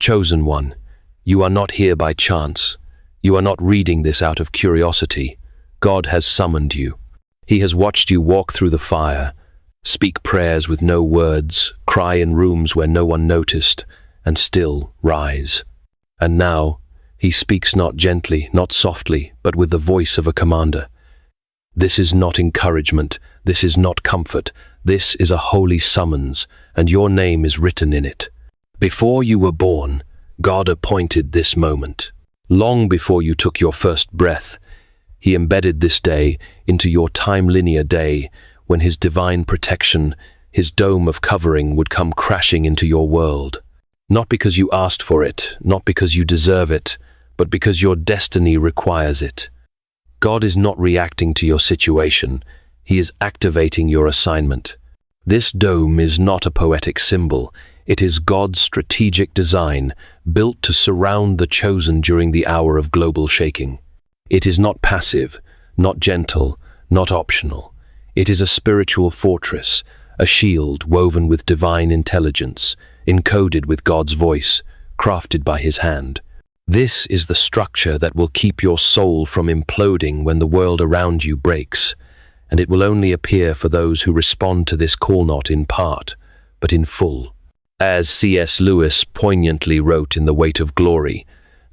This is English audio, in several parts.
Chosen one, you are not here by chance. You are not reading this out of curiosity. God has summoned you. He has watched you walk through the fire, speak prayers with no words, cry in rooms where no one noticed, and still rise. And now, he speaks not gently, not softly, but with the voice of a commander. This is not encouragement, this is not comfort, this is a holy summons, and your name is written in it. Before you were born, God appointed this moment. Long before you took your first breath, he embedded this day into your time-linear day when his divine protection, his dome of covering would come crashing into your world. Not because you asked for it, not because you deserve it, but because your destiny requires it. God is not reacting to your situation, he is activating your assignment. This dome is not a poetic symbol, it is God's strategic design, built to surround the chosen during the hour of global shaking. It is not passive, not gentle, not optional. It is a spiritual fortress, a shield woven with divine intelligence, encoded with God's voice, crafted by his hand. This is the structure that will keep your soul from imploding when the world around you breaks, and it will only appear for those who respond to this call not in part, but in full. As C.S. Lewis poignantly wrote in The Weight of Glory,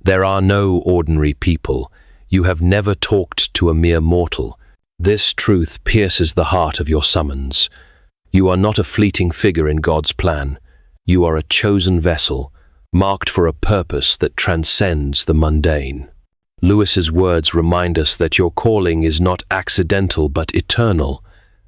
"There are no ordinary people. You have never talked to a mere mortal." This truth pierces the heart of your summons. You are not a fleeting figure in God's plan. You are a chosen vessel, marked for a purpose that transcends the mundane. Lewis's words remind us that your calling is not accidental but eternal,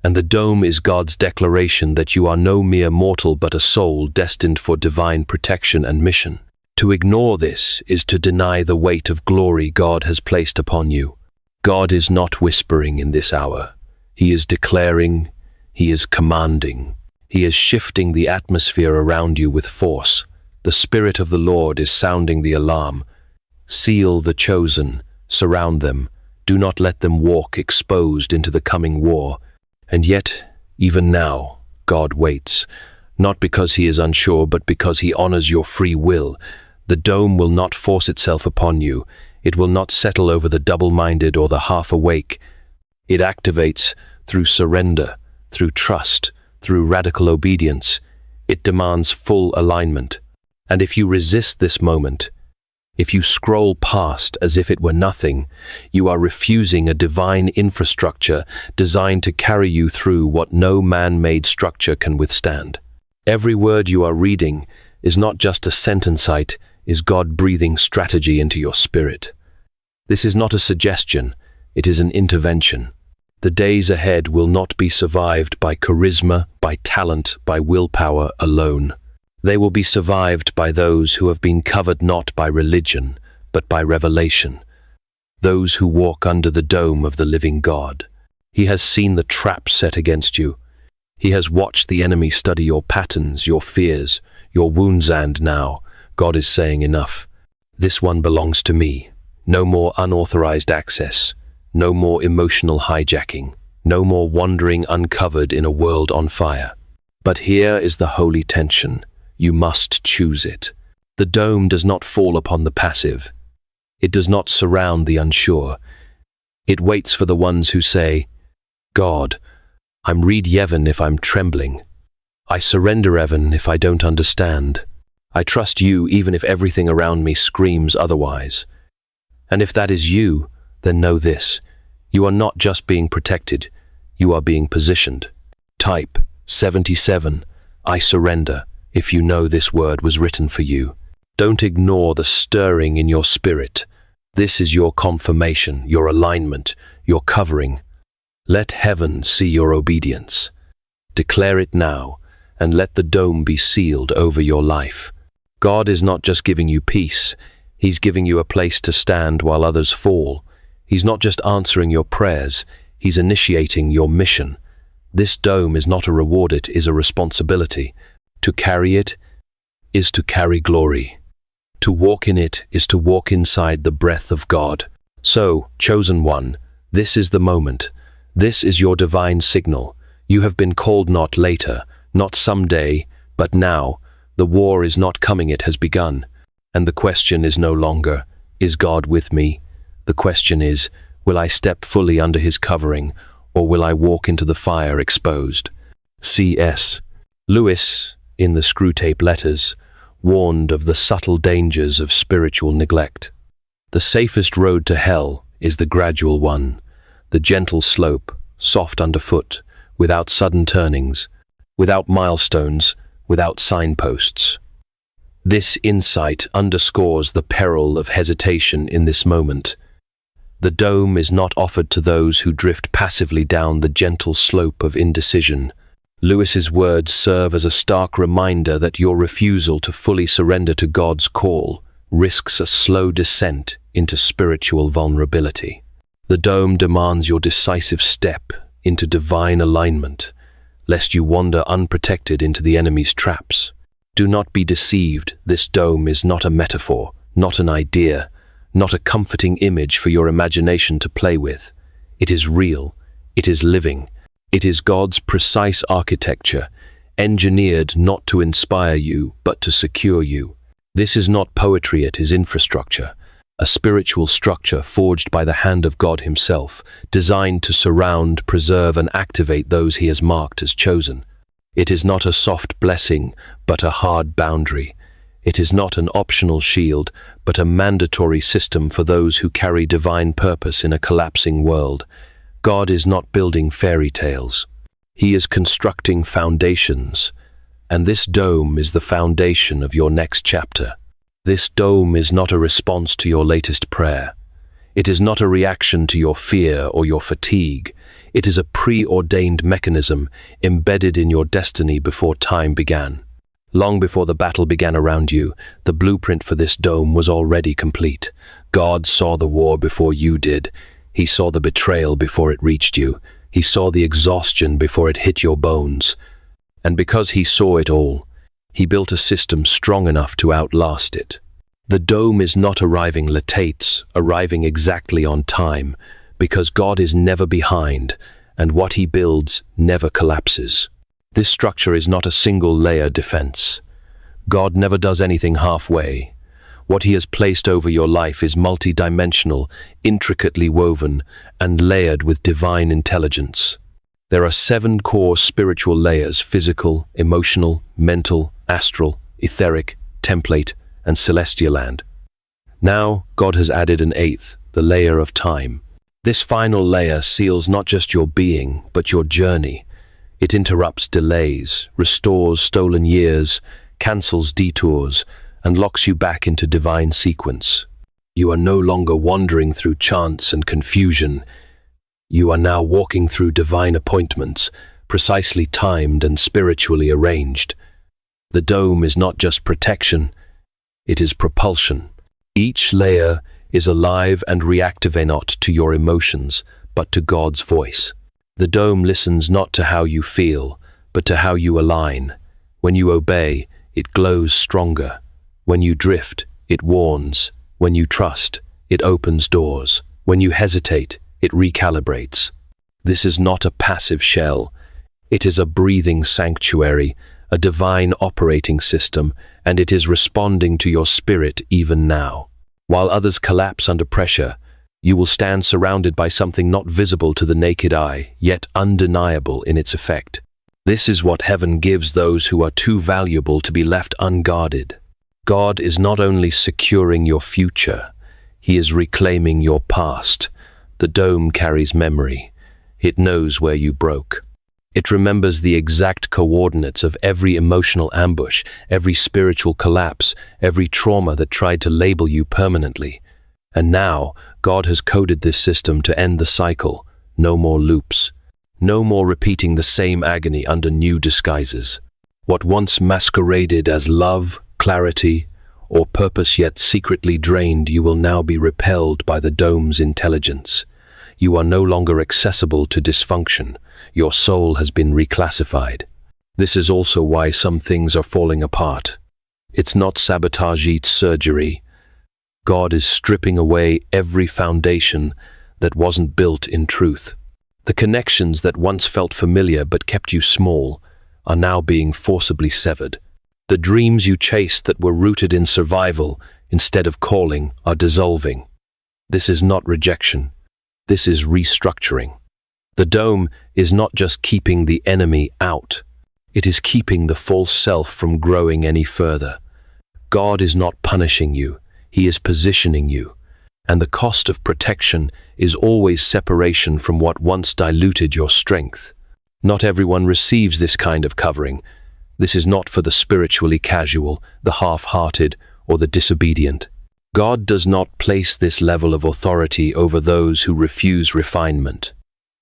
and the dome is God's declaration that you are no mere mortal but a soul destined for divine protection and mission. To ignore this is to deny the weight of glory God has placed upon you. God is not whispering in this hour. He is declaring, he is commanding. He is shifting the atmosphere around you with force. The Spirit of the Lord is sounding the alarm. Seal the chosen, surround them. Do not let them walk exposed into the coming war. And yet, even now, God waits, not because he is unsure, but because he honors your free will. The dome will not force itself upon you. It will not settle over the double-minded or the half-awake. It activates through surrender, through trust, through radical obedience. It demands full alignment. And if you resist this moment, if you scroll past as if it were nothing, you are refusing a divine infrastructure designed to carry you through what no man-made structure can withstand. Every word you are reading is not just a sentence, is God breathing strategy into your spirit. This is not a suggestion, it is an intervention. The days ahead will not be survived by charisma, by talent, by willpower alone. They will be survived by those who have been covered not by religion, but by revelation. Those who walk under the dome of the living God. He has seen the trap set against you. He has watched the enemy study your patterns, your fears, your wounds, and now, God is saying enough. This one belongs to me. No more unauthorized access. No more emotional hijacking. No more wandering uncovered in a world on fire. But here is the holy tension. You must choose it. The dome does not fall upon the passive. It does not surround the unsure. It waits for the ones who say, God, I'm read Yevon if I'm trembling. I surrender Evan if I don't understand. I trust you even if everything around me screams otherwise. And if that is you, then know this. You are not just being protected, you are being positioned. Type 77, I surrender, if you know this word was written for you. Don't ignore the stirring in your spirit. This is your confirmation, your alignment, your covering. Let heaven see your obedience. Declare it now, and let the dome be sealed over your life. God is not just giving you peace, He's giving you a place to stand while others fall. He's not just answering your prayers, He's initiating your mission. This dome is not a reward, it is a responsibility. To carry it is to carry glory. To walk in it is to walk inside the breath of God. So, chosen one, this is the moment. This is your divine signal. You have been called not later, not someday, but now. The war is not coming, it has begun. And the question is no longer, is God with me? The question is, will I step fully under his covering, or will I walk into the fire exposed? C.S. Lewis, in the Screwtape Letters, warned of the subtle dangers of spiritual neglect. The safest road to hell is the gradual one, the gentle slope, soft underfoot, without sudden turnings, without milestones, without signposts. This insight underscores the peril of hesitation in this moment. The dome is not offered to those who drift passively down the gentle slope of indecision. Lewis's words serve as a stark reminder that your refusal to fully surrender to God's call risks a slow descent into spiritual vulnerability. The dome demands your decisive step into divine alignment, lest you wander unprotected into the enemy's traps. Do not be deceived. This dome is not a metaphor, not an idea, not a comforting image for your imagination to play with. It is real. It is living. It is God's precise architecture, engineered not to inspire you, but to secure you. This is not poetry, it is infrastructure, a spiritual structure forged by the hand of God himself, designed to surround, preserve, and activate those he has marked as chosen. It is not a soft blessing, but a hard boundary. It is not an optional shield, but a mandatory system for those who carry divine purpose in a collapsing world. God is not building fairy tales. He is constructing foundations, and this dome is the foundation of your next chapter. This dome is not a response to your latest prayer. It is not a reaction to your fear or your fatigue. It is a preordained mechanism embedded in your destiny before time began. Long before the battle began around you, the blueprint for this dome was already complete. God saw the war before you did. He saw the betrayal before it reached you. He saw the exhaustion before it hit your bones. And because he saw it all, he built a system strong enough to outlast it. The dome is not arriving late, arriving exactly on time, because God is never behind, and what he builds never collapses. This structure is not a single-layer defense. God never does anything halfway. What he has placed over your life is multidimensional, intricately woven, and layered with divine intelligence. There are 7 core spiritual layers: physical, emotional, mental, astral, etheric, template, and celestial land. Now, God has added an 8th, the layer of time. This final layer seals not just your being, but your journey. It interrupts delays, restores stolen years, cancels detours, and locks you back into divine sequence. You are no longer wandering through chance and confusion. You are now walking through divine appointments, precisely timed and spiritually arranged. The dome is not just protection, it is propulsion. Each layer is alive and reactive not to your emotions, but to God's voice. The dome listens not to how you feel, but to how you align. When you obey, it glows stronger. When you drift, it warns. When you trust, it opens doors. When you hesitate, it recalibrates. This is not a passive shell. It is a breathing sanctuary, a divine operating system, and it is responding to your spirit even now. While others collapse under pressure, you will stand surrounded by something not visible to the naked eye, yet undeniable in its effect. This is what heaven gives those who are too valuable to be left unguarded. God is not only securing your future, he is reclaiming your past. The dome carries memory. It knows where you broke. It remembers the exact coordinates of every emotional ambush, every spiritual collapse, every trauma that tried to label you permanently. And now, God has coded this system to end the cycle. No more loops. No more repeating the same agony under new disguises. What once masqueraded as love, clarity, or purpose yet secretly drained, you will now be repelled by the dome's intelligence. You are no longer accessible to dysfunction. Your soul has been reclassified. This is also why some things are falling apart. It's not sabotage, it's surgery. God is stripping away every foundation that wasn't built in truth. The connections that once felt familiar but kept you small are now being forcibly severed. The dreams you chased that were rooted in survival, instead of calling, are dissolving. This is not rejection. This is restructuring. The dome is not just keeping the enemy out. It is keeping the false self from growing any further. God is not punishing you. He is positioning you. And the cost of protection is always separation from what once diluted your strength. Not everyone receives this kind of covering. This is not for the spiritually casual, the half-hearted, or the disobedient. God does not place this level of authority over those who refuse refinement.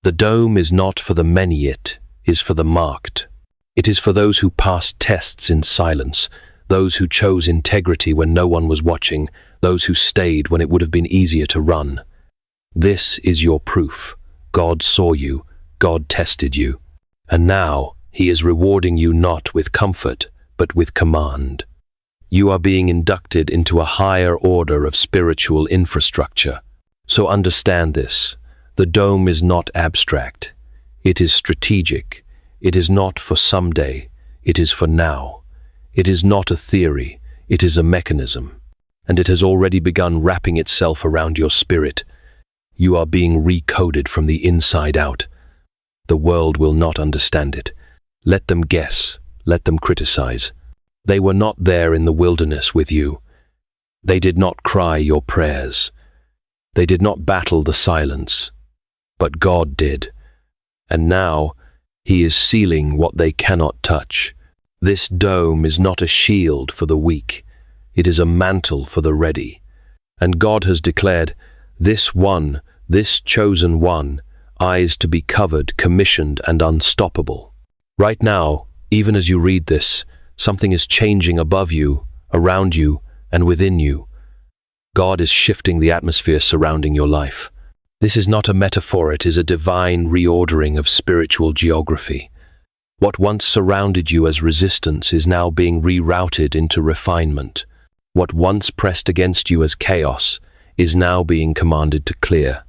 The dome is not for the many, it is for the marked. It is for those who passed tests in silence, those who chose integrity when no one was watching, those who stayed when it would have been easier to run. This is your proof. God saw you, God tested you, and now He is rewarding you not with comfort, but with command. You are being inducted into a higher order of spiritual infrastructure. So understand this. The dome is not abstract. It is strategic. It is not for someday. It is for now. It is not a theory. It is a mechanism. And it has already begun wrapping itself around your spirit. You are being recoded from the inside out. The world will not understand it. Let them guess. Let them criticize. They were not there in the wilderness with you. They did not cry your prayers. They did not battle the silence. But God did. And now He is sealing what they cannot touch. This dome is not a shield for the weak. It is a mantle for the ready. And God has declared, this one, this chosen one, eyes to be covered, commissioned, and unstoppable. Right now, even as you read this, something is changing above you, around you, and within you. God is shifting the atmosphere surrounding your life. This is not a metaphor, it is a divine reordering of spiritual geography. What once surrounded you as resistance is now being rerouted into refinement. What once pressed against you as chaos is now being commanded to clear.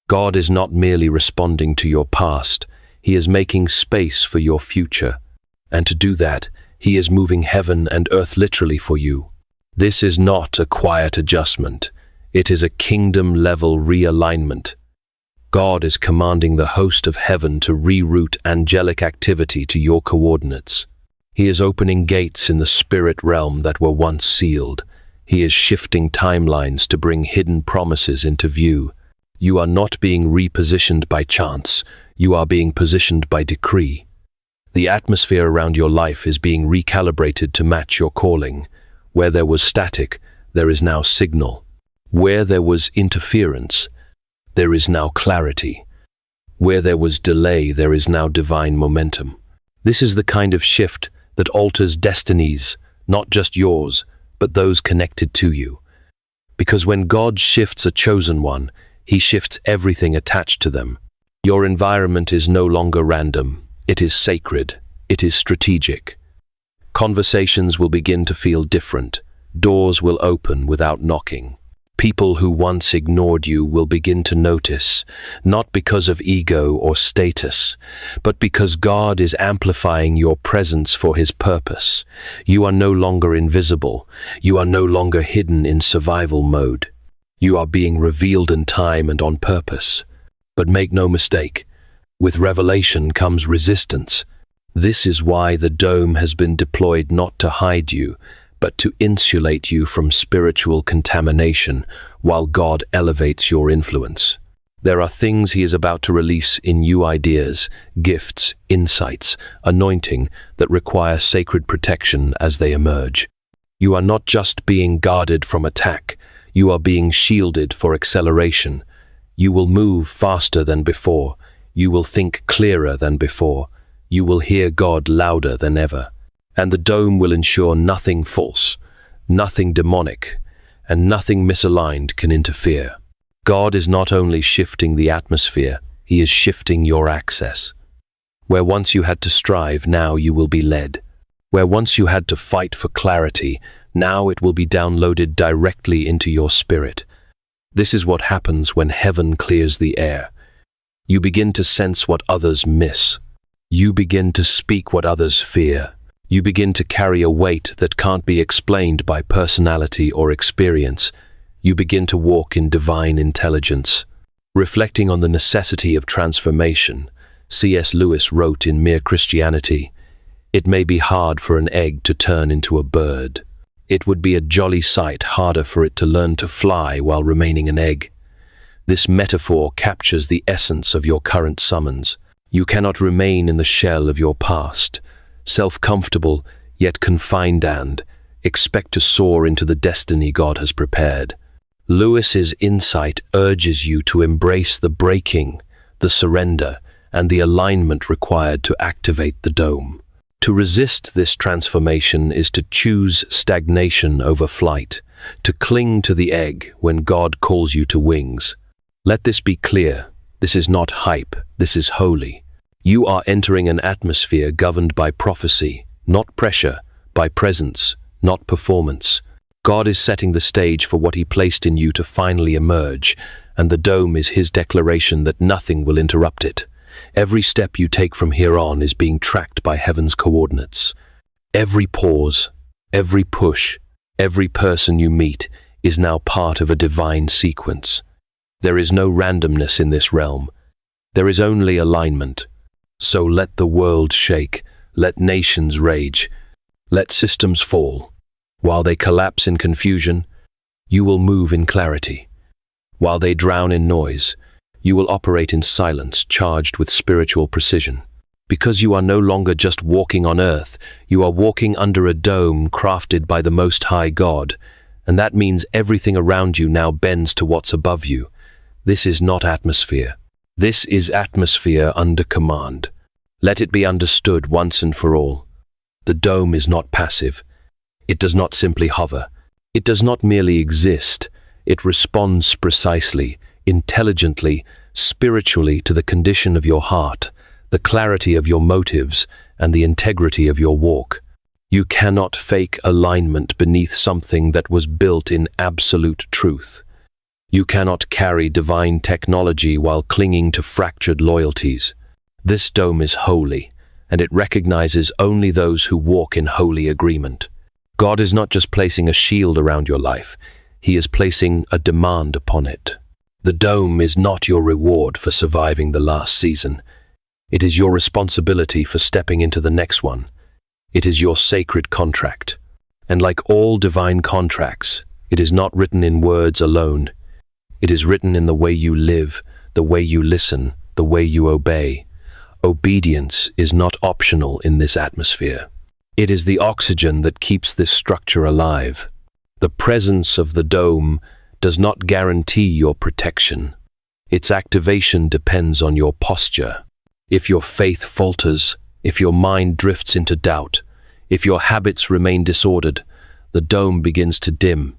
God is not merely responding to your past, He is making space for your future. And to do that, He is moving heaven and earth literally for you. This is not a quiet adjustment. It is a kingdom-level realignment. God is commanding the host of heaven to reroute angelic activity to your coordinates. He is opening gates in the spirit realm that were once sealed. He is shifting timelines to bring hidden promises into view. You are not being repositioned by chance. You are being positioned by decree. The atmosphere around your life is being recalibrated to match your calling. Where there was static, there is now signal. Where there was interference, there is now clarity. Where there was delay, there is now divine momentum. This is the kind of shift that alters destinies, not just yours, but those connected to you. Because when God shifts a chosen one, He shifts everything attached to them. Your environment is no longer random. It is sacred. It is strategic. Conversations will begin to feel different. Doors will open without knocking. People who once ignored you will begin to notice, not because of ego or status, but because God is amplifying your presence for His purpose. You are no longer invisible. You are no longer hidden in survival mode. You are being revealed in time and on purpose. But make no mistake, with revelation comes resistance. This is why the dome has been deployed not to hide you, but to insulate you from spiritual contamination while God elevates your influence. There are things He is about to release in you, ideas, gifts, insights, anointing that require sacred protection as they emerge. You are not just being guarded from attack, you are being shielded for acceleration. You will move faster than before. You will think clearer than before. You will hear God louder than ever. And the dome will ensure nothing false, nothing demonic, and nothing misaligned can interfere. God is not only shifting the atmosphere, He is shifting your access. Where once you had to strive, now you will be led. Where once you had to fight for clarity, now it will be downloaded directly into your spirit. This is what happens when heaven clears the air. You begin to sense what others miss. You begin to speak what others fear. You begin to carry a weight that can't be explained by personality or experience. You begin to walk in divine intelligence. Reflecting on the necessity of transformation, C.S. Lewis wrote in Mere Christianity, "It may be hard for an egg to turn into a bird. It would be a jolly sight harder for it to learn to fly while remaining an egg." This metaphor captures the essence of your current summons. You cannot remain in the shell of your past, self-comfortable yet confined, and expect to soar into the destiny God has prepared. Lewis's insight urges you to embrace the breaking, the surrender, and the alignment required to activate the dome. To resist this transformation is to choose stagnation over flight, to cling to the egg when God calls you to wings. Let this be clear. This is not hype. This is holy. You are entering an atmosphere governed by prophecy, not pressure, by presence, not performance. God is setting the stage for what He placed in you to finally emerge, and the dome is His declaration that nothing will interrupt it. Every step you take from here on is being tracked by heaven's coordinates. Every pause, every push, every person you meet is now part of a divine sequence. There is no randomness in this realm. There is only alignment. So let the world shake, let nations rage, let systems fall. While they collapse in confusion, you will move in clarity. While they drown in noise, you will operate in silence charged with spiritual precision. Because you are no longer just walking on earth, you are walking under a dome crafted by the Most High God, and that means everything around you now bends to what's above you. This is not atmosphere. This is atmosphere under command. Let it be understood once and for all. The dome is not passive. It does not simply hover. It does not merely exist. It responds precisely, intelligently, spiritually to the condition of your heart, the clarity of your motives, and the integrity of your walk. You cannot fake alignment beneath something that was built in absolute truth. You cannot carry divine technology while clinging to fractured loyalties. This dome is holy, and it recognizes only those who walk in holy agreement. God is not just placing a shield around your life, He is placing a demand upon it. The dome is not your reward for surviving the last season. It is your responsibility for stepping into the next one. It is your sacred contract. And like all divine contracts, it is not written in words alone. It is written in the way you live, the way you listen, the way you obey. Obedience is not optional in this atmosphere. It is the oxygen that keeps this structure alive. The presence of the dome does not guarantee your protection. Its activation depends on your posture. If your faith falters, if your mind drifts into doubt, if your habits remain disordered, the dome begins to dim.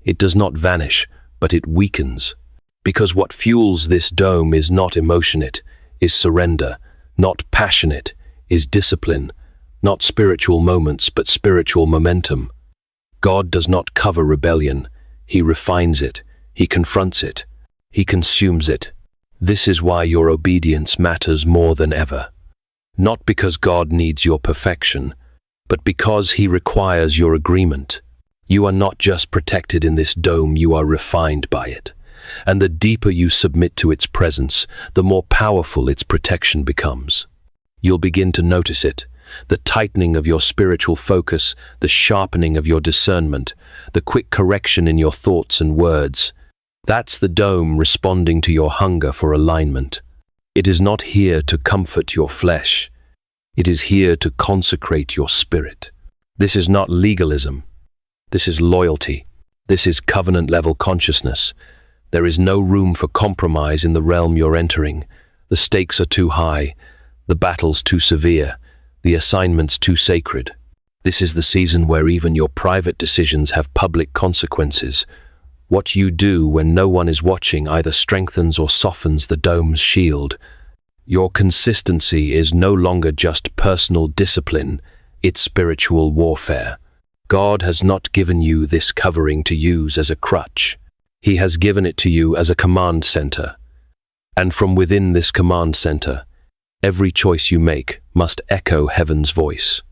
It does not vanish, but it weakens. Because what fuels this dome is not emotion, it is surrender. Not passionate, is discipline. Not spiritual moments, but spiritual momentum. God does not cover rebellion. He refines it. He confronts it. He consumes it. This is why your obedience matters more than ever. Not because God needs your perfection, but because He requires your agreement. You are not just protected in this dome, you are refined by it. And the deeper you submit to its presence, the more powerful its protection becomes. You'll begin to notice it, the tightening of your spiritual focus, the sharpening of your discernment, the quick correction in your thoughts and words. That's the dome responding to your hunger for alignment. It is not here to comfort your flesh. It is here to consecrate your spirit. This is not legalism. This is loyalty. This is covenant-level consciousness. There is no room for compromise in the realm you're entering. The stakes are too high, the battle's too severe, the assignment's too sacred. This is the season where even your private decisions have public consequences. What you do when no one is watching either strengthens or softens the dome's shield. Your consistency is no longer just personal discipline, it's spiritual warfare. God has not given you this covering to use as a crutch. He has given it to you as a command center. And from within this command center, every choice you make must echo heaven's voice.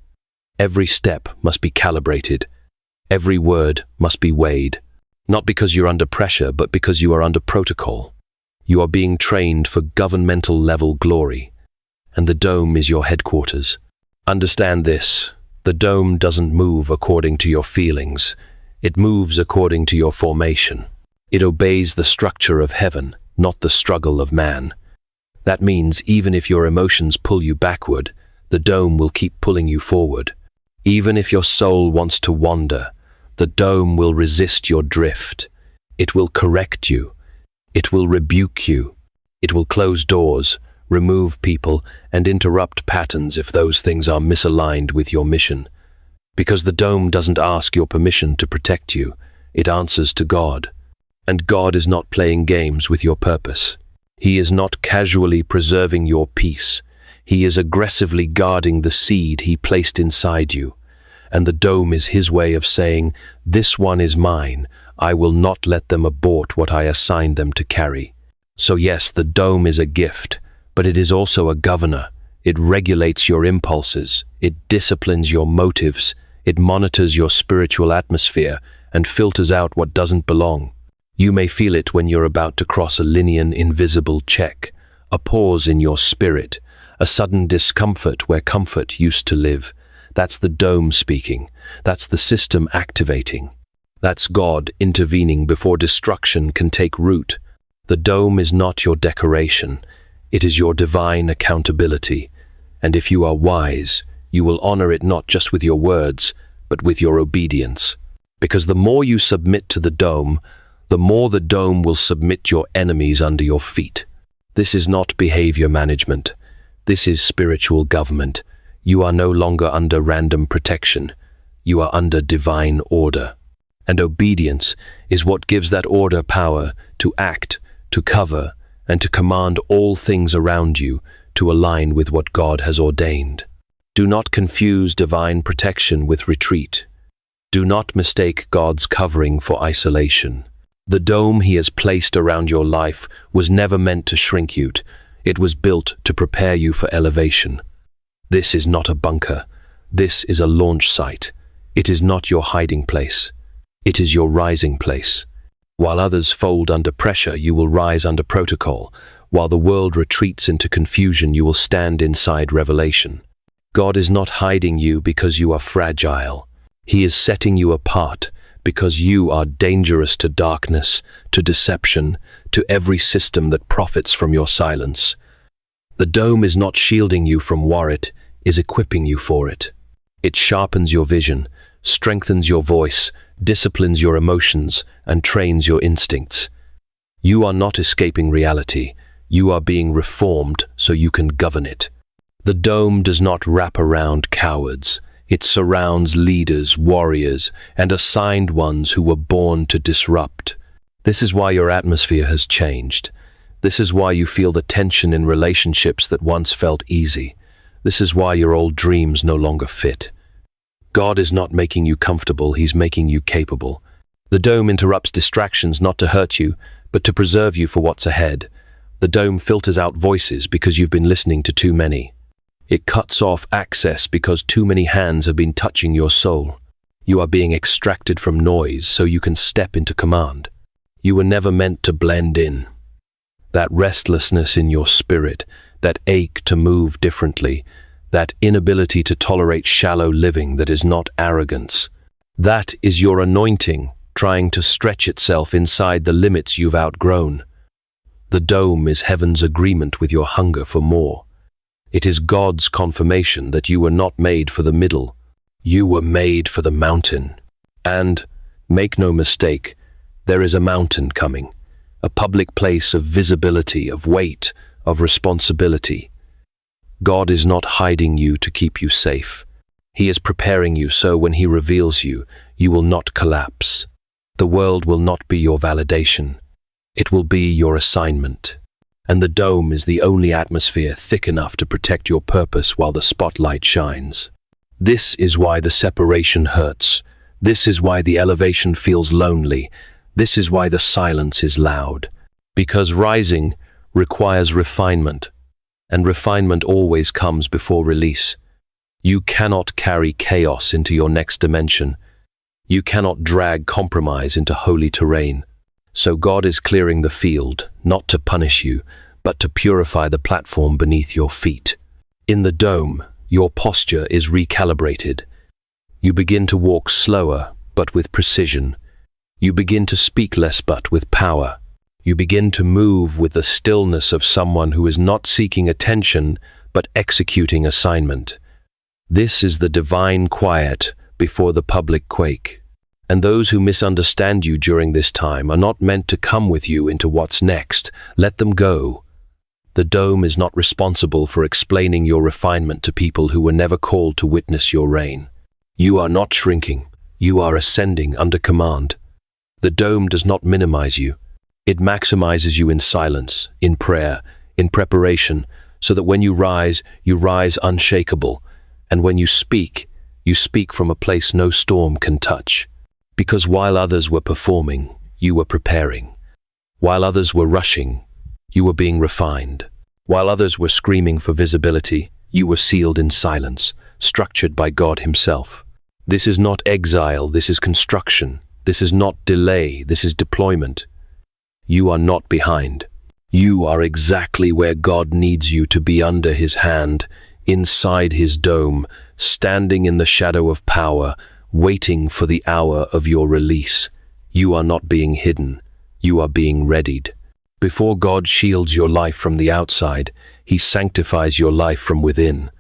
Every step must be calibrated. Every word must be weighed. Not because you're under pressure, but because you are under protocol. You are being trained for governmental level glory. And the dome is your headquarters. Understand this. The dome doesn't move according to your feelings. It moves according to your formation. It obeys the structure of heaven, not the struggle of man. That means even if your emotions pull you backward, the dome will keep pulling you forward. Even if your soul wants to wander, the dome will resist your drift. It will correct you. It will rebuke you. It will close doors, remove people, and interrupt patterns if those things are misaligned with your mission. Because the dome doesn't ask your permission to protect you, it answers to God. And God is not playing games with your purpose. He is not casually preserving your peace. He is aggressively guarding the seed He placed inside you. And the dome is His way of saying, "This one is mine. I will not let them abort what I assigned them to carry." So yes, the dome is a gift, but it is also a governor. It regulates your impulses. It disciplines your motives. It monitors your spiritual atmosphere and filters out what doesn't belong. You may feel it when you're about to cross a linear invisible check, a pause in your spirit, a sudden discomfort where comfort used to live. That's the dome speaking. That's the system activating. That's God intervening before destruction can take root. The dome is not your decoration. It is your divine accountability. And if you are wise, you will honor it not just with your words, but with your obedience. Because the more you submit to the dome, the more the dome will submit your enemies under your feet. This is not behavior management. This is spiritual government. You are no longer under random protection. You are under divine order. And obedience is what gives that order power to act, to cover, and to command all things around you to align with what God has ordained. Do not confuse divine protection with retreat. Do not mistake God's covering for isolation. The dome He has placed around your life was never meant to shrink you. It was built to prepare you for elevation. This is not a bunker. This is a launch site. It is not your hiding place. It is your rising place. While others fold under pressure, you will rise under protocol. While the world retreats into confusion, you will stand inside revelation. God is not hiding you because you are fragile. He is setting you apart because you are dangerous to darkness, to deception, to every system that profits from your silence. The dome is not shielding you from war, it is equipping you for it. It sharpens your vision, strengthens your voice, disciplines your emotions, and trains your instincts. You are not escaping reality. You are being reformed so you can govern it. The dome does not wrap around cowards. It surrounds leaders, warriors, and assigned ones who were born to disrupt. This is why your atmosphere has changed. This is why you feel the tension in relationships that once felt easy. This is why your old dreams no longer fit. God is not making you comfortable, He's making you capable. The dome interrupts distractions not to hurt you, but to preserve you for what's ahead. The dome filters out voices because you've been listening to too many. It cuts off access because too many hands have been touching your soul. You are being extracted from noise so you can step into command. You were never meant to blend in. That restlessness in your spirit, that ache to move differently, that inability to tolerate shallow living that is not arrogance, that is your anointing trying to stretch itself inside the limits you've outgrown. The dome is heaven's agreement with your hunger for more. It is God's confirmation that you were not made for the middle. You were made for the mountain. And, make no mistake, there is a mountain coming, a public place of visibility, of weight, of responsibility. God is not hiding you to keep you safe. He is preparing you so when He reveals you, you will not collapse. The world will not be your validation. It will be your assignment. And the dome is the only atmosphere thick enough to protect your purpose while the spotlight shines. This is why the separation hurts. This is why the elevation feels lonely. This is why the silence is loud. Because rising requires refinement, and refinement always comes before release. You cannot carry chaos into your next dimension. You cannot drag compromise into holy terrain. So God is clearing the field, not to punish you, but to purify the platform beneath your feet. In the dome, your posture is recalibrated. You begin to walk slower, but with precision. You begin to speak less, but with power. You begin to move with the stillness of someone who is not seeking attention, but executing assignment. This is the divine quiet before the public quake. And those who misunderstand you during this time are not meant to come with you into what's next. Let them go. The dome is not responsible for explaining your refinement to people who were never called to witness your reign. You are not shrinking. You are ascending under command. The dome does not minimize you. It maximizes you in silence, in prayer, in preparation, so that when you rise unshakable. And when you speak from a place no storm can touch. Because while others were performing, you were preparing. While others were rushing, you were being refined. While others were screaming for visibility, you were sealed in silence, structured by God Himself. This is not exile, this is construction. This is not delay, this is deployment. You are not behind. You are exactly where God needs you to be, under His hand, inside His dome, standing in the shadow of power, waiting for the hour of your release. You are not being hidden. You are being readied. Before God shields your life from the outside, He sanctifies your life from within.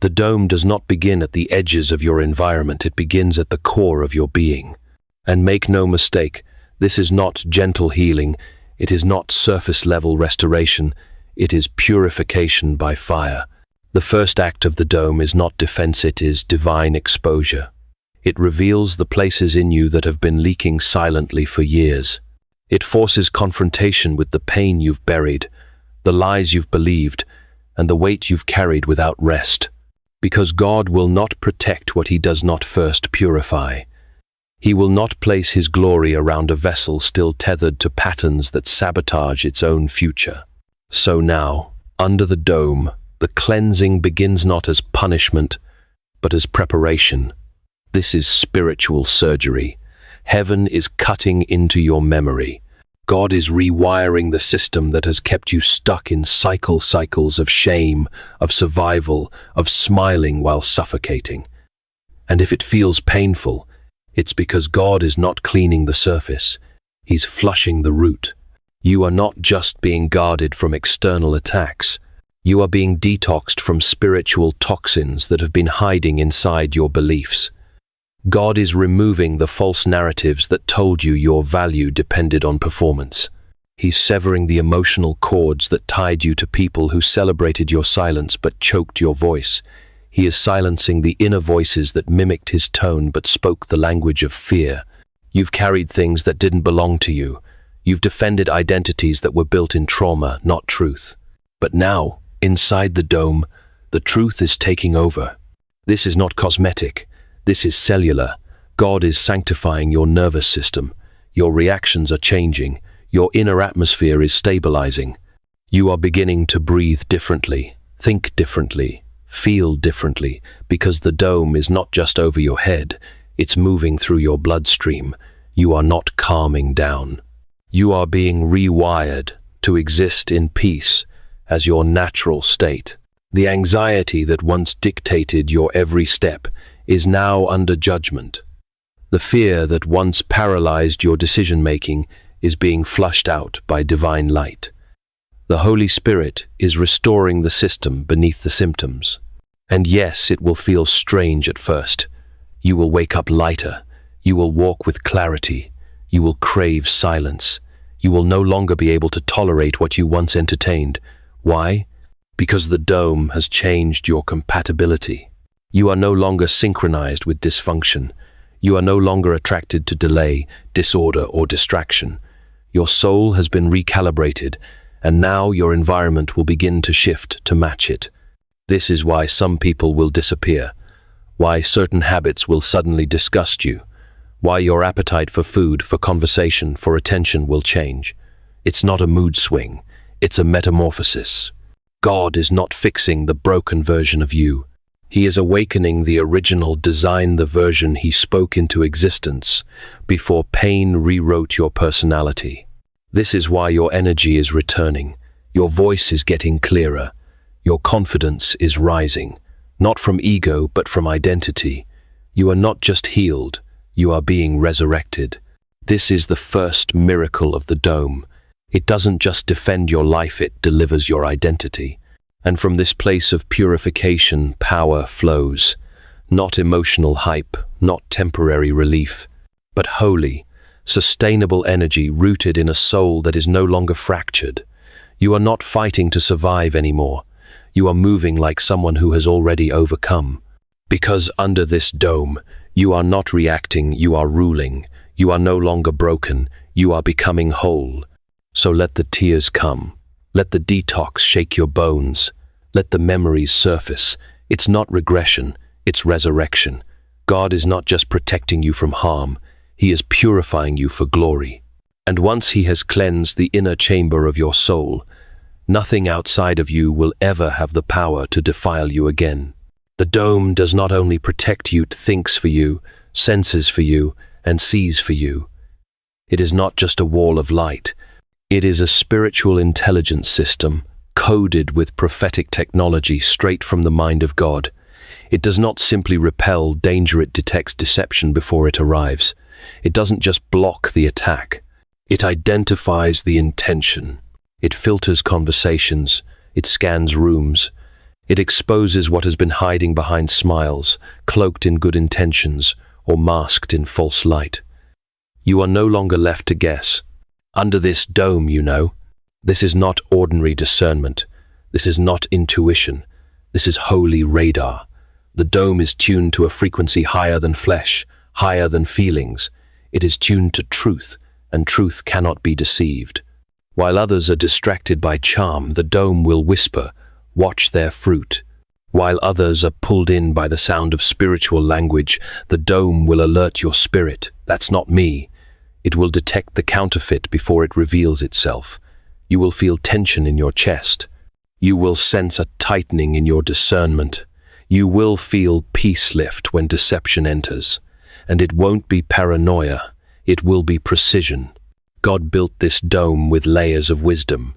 The dome does not begin at the edges of your environment, it begins at the core of your being. And make no mistake, this is not gentle healing, it is not surface-level restoration, it is purification by fire. The first act of the dome is not defense, it is divine exposure. It reveals the places in you that have been leaking silently for years. It forces confrontation with the pain you've buried, the lies you've believed, and the weight you've carried without rest. Because God will not protect what He does not first purify. He will not place His glory around a vessel still tethered to patterns that sabotage its own future. So now, under the dome, the cleansing begins not as punishment, but as preparation. This is spiritual surgery. Heaven is cutting into your memory. God is rewiring the system that has kept you stuck in cycles of shame, of survival, of smiling while suffocating. And if it feels painful, it's because God is not cleaning the surface. He's flushing the root. You are not just being guarded from external attacks. You are being detoxed from spiritual toxins that have been hiding inside your beliefs. God is removing the false narratives that told you your value depended on performance. He's severing the emotional cords that tied you to people who celebrated your silence but choked your voice. He is silencing the inner voices that mimicked His tone but spoke the language of fear. You've carried things that didn't belong to you. You've defended identities that were built in trauma, not truth. But now, inside the dome, the truth is taking over. This is not cosmetic. This is cellular. God is sanctifying your nervous system. Your reactions are changing. Your inner atmosphere is stabilizing. You are beginning to breathe differently, think differently, feel differently, because the dome is not just over your head, it's moving through your bloodstream. You are not calming down. You are being rewired to exist in peace as your natural state. The anxiety that once dictated your every step is now under judgment. The fear that once paralyzed your decision-making is being flushed out by divine light. The Holy Spirit is restoring the system beneath the symptoms. And yes, it will feel strange at first. You will wake up lighter. You will walk with clarity. You will crave silence. You will no longer be able to tolerate what you once entertained. Why? Because the dome has changed your compatibility. You are no longer synchronized with dysfunction. You are no longer attracted to delay, disorder, or distraction. Your soul has been recalibrated, and now your environment will begin to shift to match it. This is why some people will disappear, why certain habits will suddenly disgust you, why your appetite for food, for conversation, for attention will change. It's not a mood swing, it's a metamorphosis. God is not fixing the broken version of you. He is awakening the original design, the version he spoke into existence before pain rewrote your personality. This is why your energy is returning. Your voice is getting clearer. Your confidence is rising, not from ego, but from identity. You are not just healed, you are being resurrected. This is the first miracle of the dome. It doesn't just defend your life, it delivers your identity. And from this place of purification, power flows. Not emotional hype, not temporary relief, but holy, sustainable energy rooted in a soul that is no longer fractured. You are not fighting to survive anymore. You are moving like someone who has already overcome. Because under this dome, you are not reacting, you are ruling. You are no longer broken, you are becoming whole. So let the tears come. Let the detox shake your bones. Let the memories surface. It's not regression, it's resurrection. God is not just protecting you from harm, He is purifying you for glory. And once He has cleansed the inner chamber of your soul, nothing outside of you will ever have the power to defile you again. The dome does not only protect you, it thinks for you, senses for you, and sees for you. It is not just a wall of light. It is a spiritual intelligence system coded with prophetic technology straight from the mind of God. It does not simply repel danger, it detects deception before it arrives. It doesn't just block the attack. It identifies the intention. It filters conversations. It scans rooms. It exposes what has been hiding behind smiles, cloaked in good intentions, or masked in false light. You are no longer left to guess. Under this dome, this is not ordinary discernment. This is not intuition. This is holy radar. The dome is tuned to a frequency higher than flesh, higher than feelings. It is tuned to truth, and truth cannot be deceived. While others are distracted by charm, the dome will whisper, "Watch their fruit." While others are pulled in by the sound of spiritual language, the dome will alert your spirit. That's not me. It will detect the counterfeit before it reveals itself. You will feel tension in your chest. You will sense a tightening in your discernment. You will feel peace lift when deception enters. And it won't be paranoia. It will be precision. God built this dome with layers of wisdom.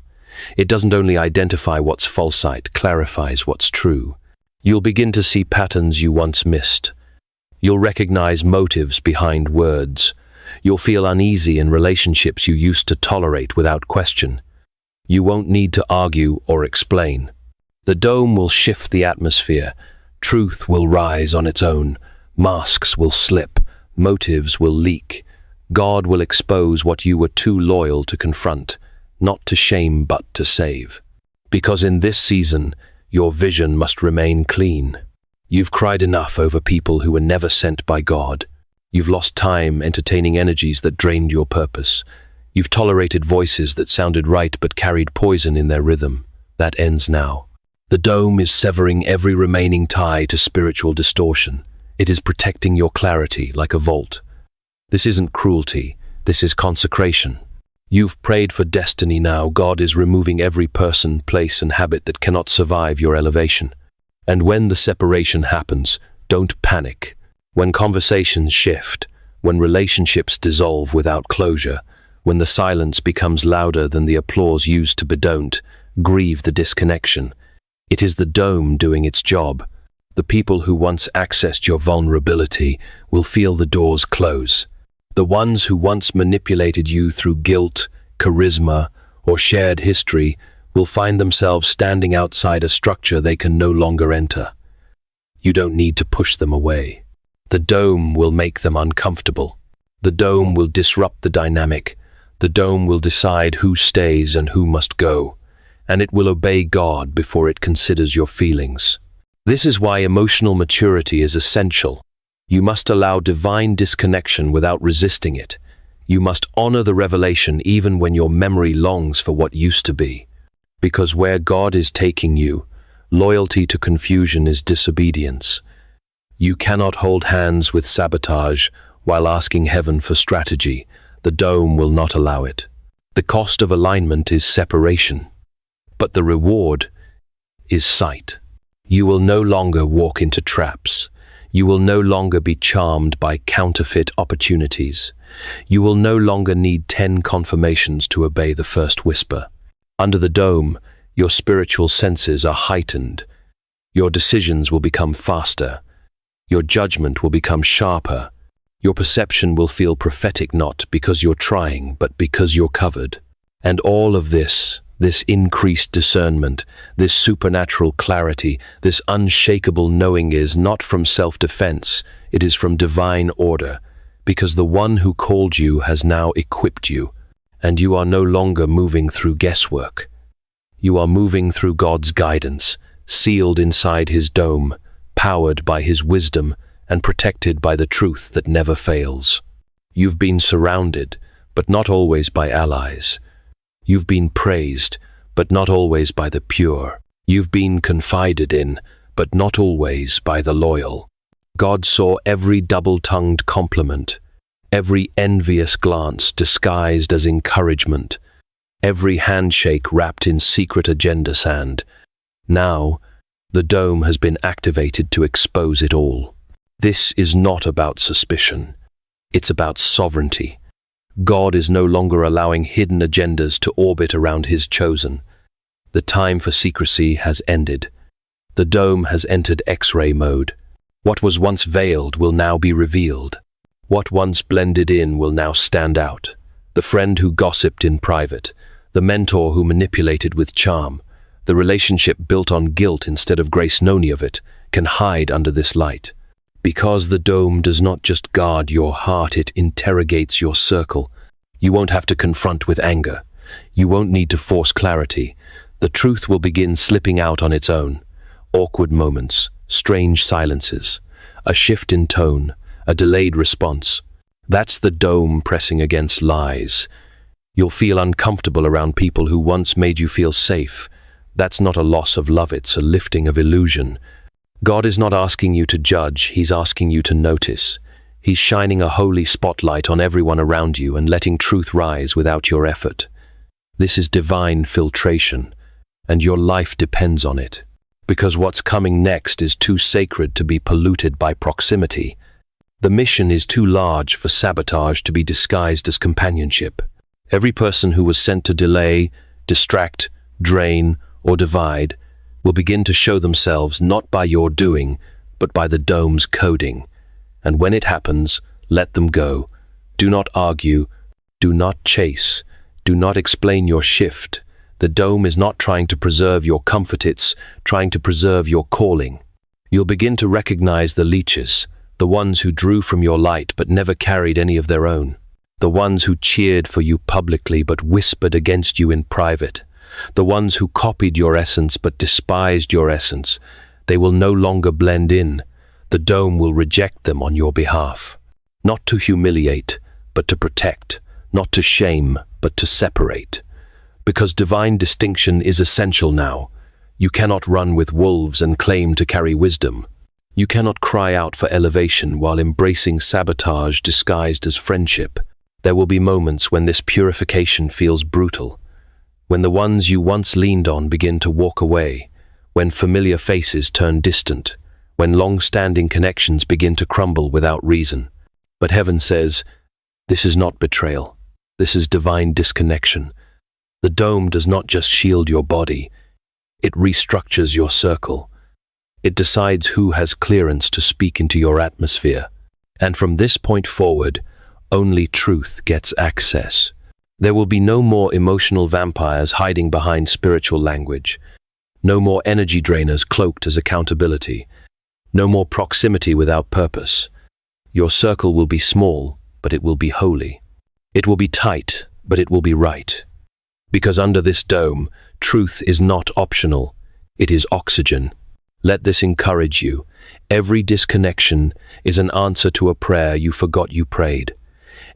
It doesn't only identify what's false, it clarifies what's true. You'll begin to see patterns you once missed. You'll recognize motives behind words. You'll feel uneasy in relationships you used to tolerate without question. You won't need to argue or explain. The dome will shift the atmosphere. Truth will rise on its own. Masks will slip. Motives will leak. God will expose what you were too loyal to confront, not to shame but to save. Because in this season, your vision must remain clean. You've cried enough over people who were never sent by God. You've lost time entertaining energies that drained your purpose. You've tolerated voices that sounded right but carried poison in their rhythm. That ends now. The dome is severing every remaining tie to spiritual distortion. It is protecting your clarity like a vault. This isn't cruelty, this is consecration. You've prayed for destiny now. God is removing every person, place, and habit that cannot survive your elevation. And when the separation happens, don't panic. When conversations shift, when relationships dissolve without closure, when the silence becomes louder than the applause used to don't grieve the disconnection. It is the dome doing its job. The people who once accessed your vulnerability will feel the doors close. The ones who once manipulated you through guilt, charisma, or shared history will find themselves standing outside a structure they can no longer enter. You don't need to push them away. The dome will make them uncomfortable. The dome will disrupt the dynamic. The dome will decide who stays and who must go. And it will obey God before it considers your feelings. This is why emotional maturity is essential. You must allow divine disconnection without resisting it. You must honor the revelation even when your memory longs for what used to be. Because where God is taking you, loyalty to confusion is disobedience. You cannot hold hands with sabotage while asking heaven for strategy. The dome will not allow it. The cost of alignment is separation, but the reward is sight. You will no longer walk into traps. You will no longer be charmed by counterfeit opportunities. You will no longer need 10 confirmations to obey the first whisper. Under the dome, your spiritual senses are heightened. Your decisions will become faster. Your judgment will become sharper. Your perception will feel prophetic not because you're trying, but because you're covered. And all of this increased discernment, this supernatural clarity, this unshakable knowing is not from self-defense, it is from divine order, because the one who called you has now equipped you, and you are no longer moving through guesswork. You are moving through God's guidance, sealed inside His dome, powered by His wisdom, and protected by the truth that never fails. You've been surrounded, but not always by allies. You've been praised, but not always by the pure. You've been confided in, but not always by the loyal. God saw every double-tongued compliment, every envious glance disguised as encouragement, every handshake wrapped in secret agenda sand. Now, the dome has been activated to expose it all. This is not about suspicion. It's about sovereignty. God is no longer allowing hidden agendas to orbit around His chosen. The time for secrecy has ended. The dome has entered X-ray mode. What was once veiled will now be revealed. What once blended in will now stand out. The friend who gossiped in private, the mentor who manipulated with charm, the relationship built on guilt instead of grace, none of it can hide under this light. Because the dome does not just guard your heart, it interrogates your circle. You won't have to confront with anger. You won't need to force clarity. The truth will begin slipping out on its own. Awkward moments, strange silences, a shift in tone, a delayed response. That's the dome pressing against lies. You'll feel uncomfortable around people who once made you feel safe. That's not a loss of love, it's a lifting of illusion. God is not asking you to judge, He's asking you to notice. He's shining a holy spotlight on everyone around you and letting truth rise without your effort. This is divine filtration, and your life depends on it. Because what's coming next is too sacred to be polluted by proximity. The mission is too large for sabotage to be disguised as companionship. Every person who was sent to delay, distract, drain, or divide will begin to show themselves not by your doing, but by the dome's coding. And when it happens, let them go. Do not argue. Do not chase. Do not explain your shift. The dome is not trying to preserve your comfort, it's trying to preserve your calling. You'll begin to recognize the leeches, the ones who drew from your light but never carried any of their own. The ones who cheered for you publicly but whispered against you in private. The ones who copied your essence but despised your essence. They will no longer blend in. The dome will reject them on your behalf. Not to humiliate, but to protect. Not to shame, but to separate. Because divine distinction is essential now. You cannot run with wolves and claim to carry wisdom. You cannot cry out for elevation while embracing sabotage disguised as friendship. There will be moments when this purification feels brutal. When the ones you once leaned on begin to walk away, when familiar faces turn distant, when long-standing connections begin to crumble without reason. But heaven says, this is not betrayal. This is divine disconnection. The dome does not just shield your body, it restructures your circle. It decides who has clearance to speak into your atmosphere. And from this point forward, only truth gets access. There will be no more emotional vampires hiding behind spiritual language. No more energy drainers cloaked as accountability. No more proximity without purpose. Your circle will be small, but it will be holy. It will be tight, but it will be right. Because under this dome, truth is not optional. It is oxygen. Let this encourage you. Every disconnection is an answer to a prayer you forgot you prayed.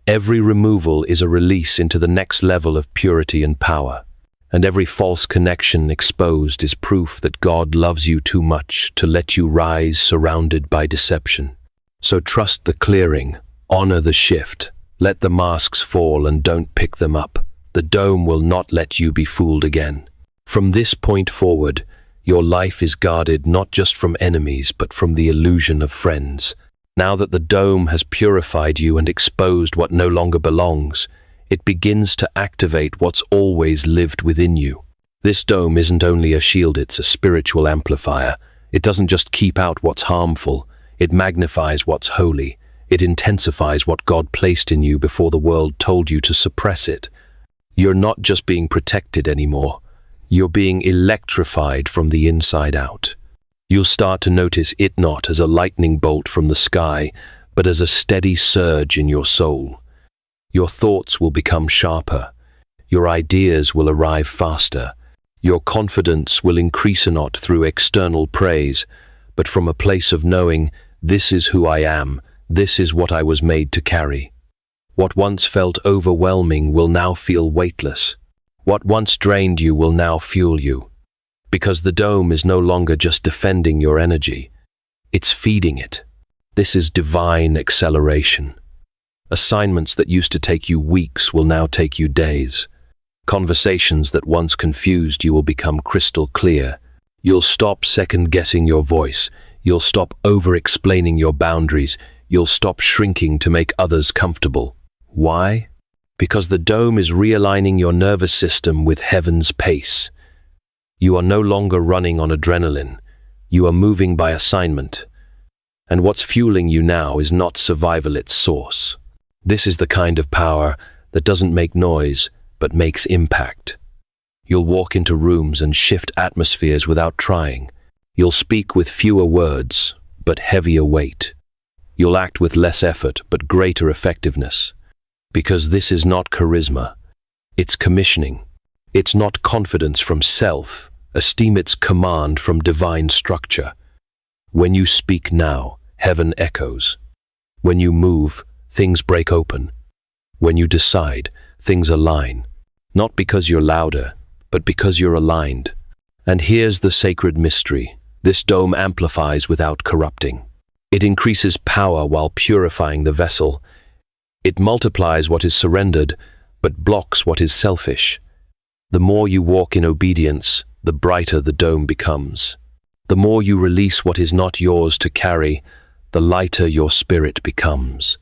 Every removal is a release into the next level of purity and power. And every false connection exposed is proof that God loves you too much to let you rise surrounded by deception. So trust the clearing, honor the shift, let the masks fall and don't pick them up. The dome will not let you be fooled again. From this point forward, Your life is guarded not just from enemies, but from the illusion of friends. Now that the dome has purified you and exposed what no longer belongs, it begins to activate what's always lived within you. This dome isn't only a shield, it's a spiritual amplifier. It doesn't just keep out what's harmful, it magnifies what's holy. It intensifies what God placed in you before the world told you to suppress it. You're not just being protected anymore. You're being electrified from the inside out. You'll start to notice it not as a lightning bolt from the sky, but as a steady surge in your soul. Your thoughts will become sharper. Your ideas will arrive faster. Your confidence will increase not through external praise, but from a place of knowing, this is who I am, this is what I was made to carry. What once felt overwhelming will now feel weightless. What once drained you will now fuel you. Because the dome is no longer just defending your energy, it's feeding it. This is divine acceleration. Assignments that used to take you weeks will now take you days. Conversations that once confused you will become crystal clear. You'll stop second-guessing your voice. You'll stop over-explaining your boundaries. You'll stop shrinking to make others comfortable. Why? Because the dome is realigning your nervous system with heaven's pace. You are no longer running on adrenaline. You are moving by assignment. And what's fueling you now is not survival, its source. This is the kind of power that doesn't make noise, but makes impact. You'll walk into rooms and shift atmospheres without trying. You'll speak with fewer words, but heavier weight. You'll act with less effort, but greater effectiveness. Because this is not charisma. It's commissioning. It's not confidence from self. Esteem its command from divine structure. When you speak now, heaven echoes. When you move, things break open. When you decide, things align. Not because you're louder, but because you're aligned. And here's the sacred mystery. This dome amplifies without corrupting. It increases power while purifying the vessel. It multiplies what is surrendered, but blocks what is selfish. The more you walk in obedience, the brighter the dome becomes. The more you release what is not yours to carry, the lighter your spirit becomes.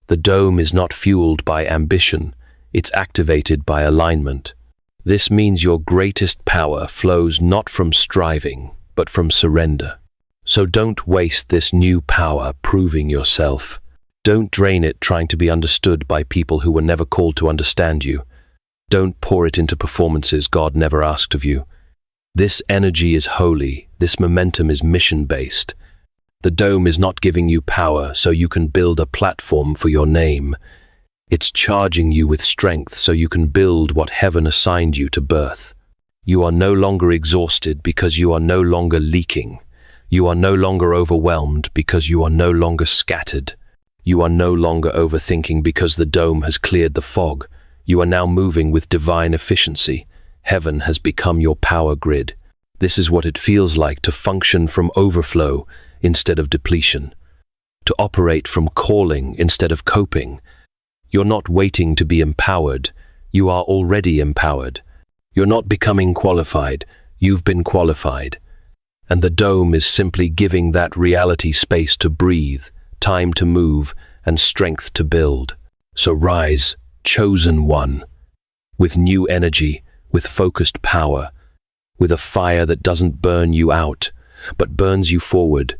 The dome is not fueled by ambition, it's activated by alignment. This means your greatest power flows not from striving, but from surrender. So don't waste this new power proving yourself. Don't drain it trying to be understood by people who were never called to understand you. Don't pour it into performances God never asked of you. This energy is holy, this momentum is mission-based. The dome is not giving you power so you can build a platform for your name. It's charging you with strength so you can build what heaven assigned you to birth. You are no longer exhausted because you are no longer leaking. You are no longer overwhelmed because you are no longer scattered. You are no longer overthinking because the dome has cleared the fog. You are now moving with divine efficiency. Heaven has become your power grid. This is what it feels like to function from overflow instead of depletion. To operate from calling instead of coping. You're not waiting to be empowered. You are already empowered. You're not becoming qualified. You've been qualified. And the dome is simply giving that reality space to breathe, time to move, and strength to build. So rise, chosen one, with new energy, with focused power, with a fire that doesn't burn you out, but burns you forward.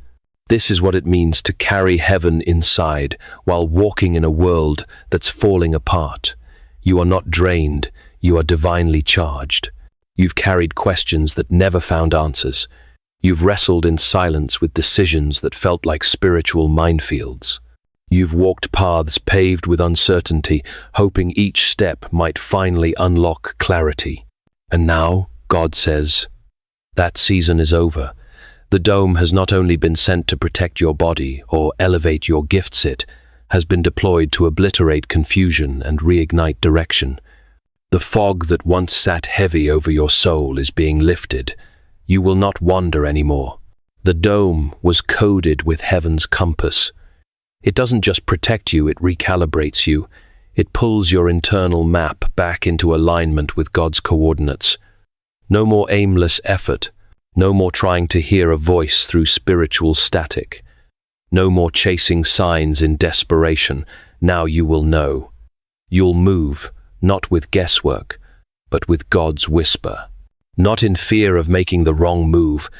This is what it means to carry heaven inside while walking in a world that's falling apart. You are not drained, you are divinely charged. You've carried questions that never found answers. You've wrestled in silence with decisions that felt like spiritual minefields. You've walked paths paved with uncertainty, hoping each step might finally unlock clarity. And now, God says, that season is over. The dome has not only been sent to protect your body or elevate your gifts, it has been deployed to obliterate confusion and reignite direction. The fog that once sat heavy over your soul is being lifted. You will not wander anymore. The dome was coded with heaven's compass. It doesn't just protect you, it recalibrates you. It pulls your internal map back into alignment with God's coordinates. No more aimless effort. No more trying to hear a voice through spiritual static. No more chasing signs in desperation. Now you will know. You'll move, not with guesswork, but with God's whisper. Not in fear of making the wrong move,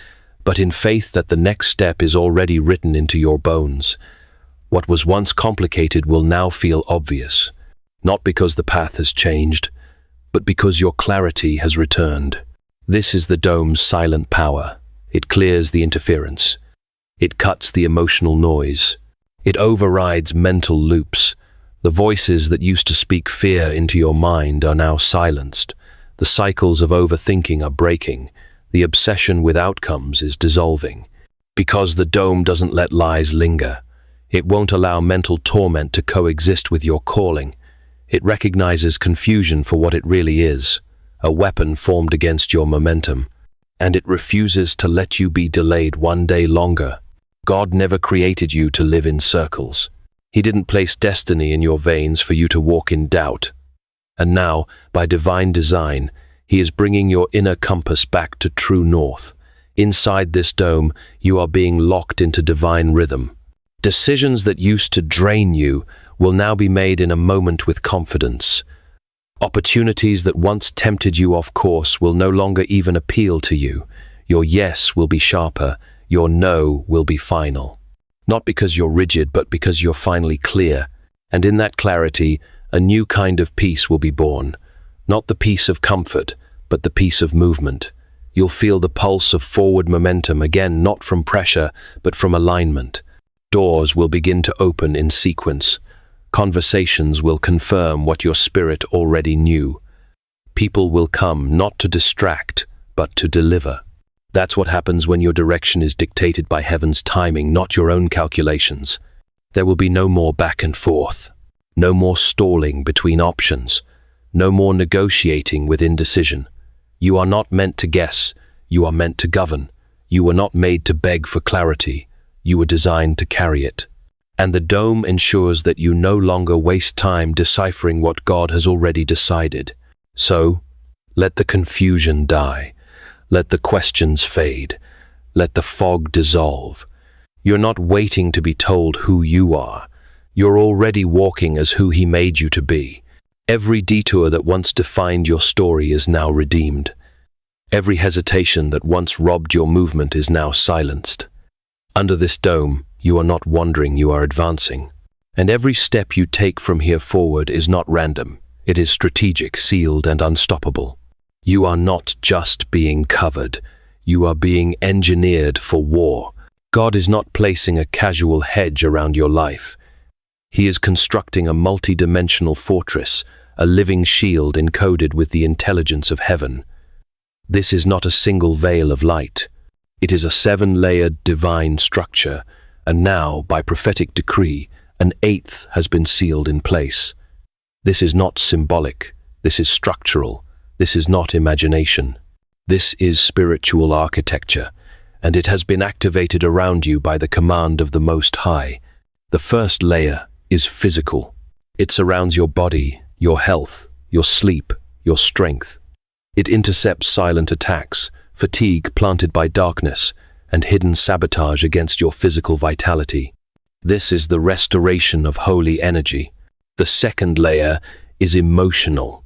but in faith that the next step is already written into your bones. What was once complicated will now feel obvious, not because the path has changed, but because your clarity has returned. This is the dome's silent power. It clears the interference. It cuts the emotional noise. It overrides mental loops. The voices that used to speak fear into your mind are now silenced. The cycles of overthinking are breaking. The obsession with outcomes is dissolving. Because the dome doesn't let lies linger. It won't allow mental torment to coexist with your calling. It recognizes confusion for what it really is, a weapon formed against your momentum. And it refuses to let you be delayed one day longer. God never created you to live in circles. He didn't place destiny in your veins for you to walk in doubt. And now, by divine design, He is bringing your inner compass back to true north. Inside this dome, you are being locked into divine rhythm. Decisions that used to drain you will now be made in a moment with confidence. Opportunities that once tempted you off course will no longer even appeal to you. Your yes will be sharper, your no will be final. Not because you're rigid, but because you're finally clear. And in that clarity, a new kind of peace will be born. Not the peace of comfort, but the peace of movement. You'll feel the pulse of forward momentum again, not from pressure, but from alignment. Doors will begin to open in sequence. Conversations will confirm what your spirit already knew. People will come not to distract, but to deliver. That's what happens when your direction is dictated by heaven's timing, not your own calculations. There will be no more back and forth. No more stalling between options. No more negotiating with indecision. You are not meant to guess. You are meant to govern. You were not made to beg for clarity. You were designed to carry it. And the dome ensures that you no longer waste time deciphering what God has already decided. So, let the confusion die. Let the questions fade. Let the fog dissolve. You're not waiting to be told who you are. You're already walking as who He made you to be. Every detour that once defined your story is now redeemed. Every hesitation that once robbed your movement is now silenced. Under this dome, you are not wandering, you are advancing. And every step you take from here forward is not random. It is strategic, sealed, and unstoppable. You are not just being covered. You are being engineered for war. God is not placing a casual hedge around your life. He is constructing a multi-dimensional fortress, a living shield encoded with the intelligence of heaven. This is not a single veil of light. It is a 7-layered divine structure, and now, by prophetic decree, an 8th has been sealed in place. This is not symbolic. This is structural. This is not imagination. This is spiritual architecture, and it has been activated around you by the command of the Most High. The first layer is physical. It surrounds your body, your health, your sleep, your strength. It intercepts silent attacks, fatigue planted by darkness, and hidden sabotage against your physical vitality. This is the restoration of holy energy. The second layer is emotional.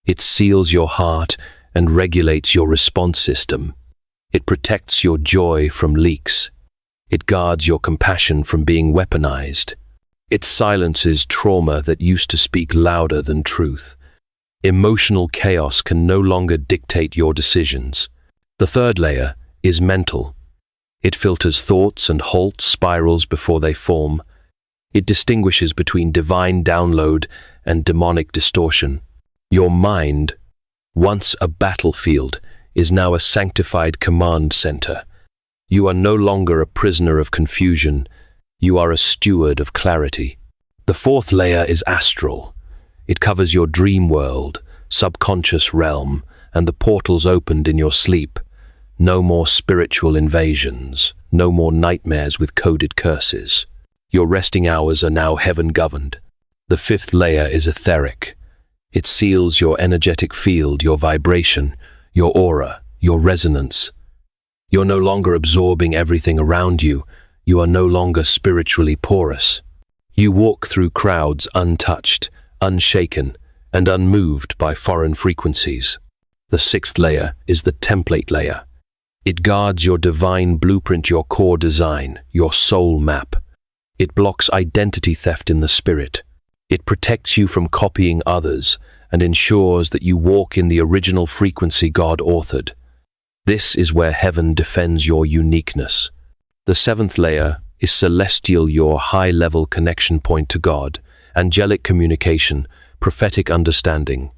It seals your heart and regulates your response system. It protects your joy from leaks. It guards your compassion from being weaponized. It silences trauma that used to speak louder than truth. Emotional chaos can no longer dictate your decisions. The third layer is mental. It filters thoughts and halts spirals before they form. It distinguishes between divine download and demonic distortion. Your mind, once a battlefield, is now a sanctified command center. You are no longer a prisoner of confusion. You are a steward of clarity. The fourth layer is astral. It covers your dream world, subconscious realm, and the portals opened in your sleep. No more spiritual invasions. No more nightmares with coded curses. Your resting hours are now heaven-governed. The fifth layer is etheric. It seals your energetic field, your vibration, your aura, your resonance. You're no longer absorbing everything around you. You are no longer spiritually porous. You walk through crowds untouched, unshaken, and unmoved by foreign frequencies. The sixth layer is the template layer. It guards your divine blueprint, your core design, your soul map. It blocks identity theft in the spirit. It protects you from copying others and ensures that you walk in the original frequency God authored. This is where heaven defends your uniqueness. The seventh layer is celestial, your high-level connection point to God, angelic communication, prophetic understanding.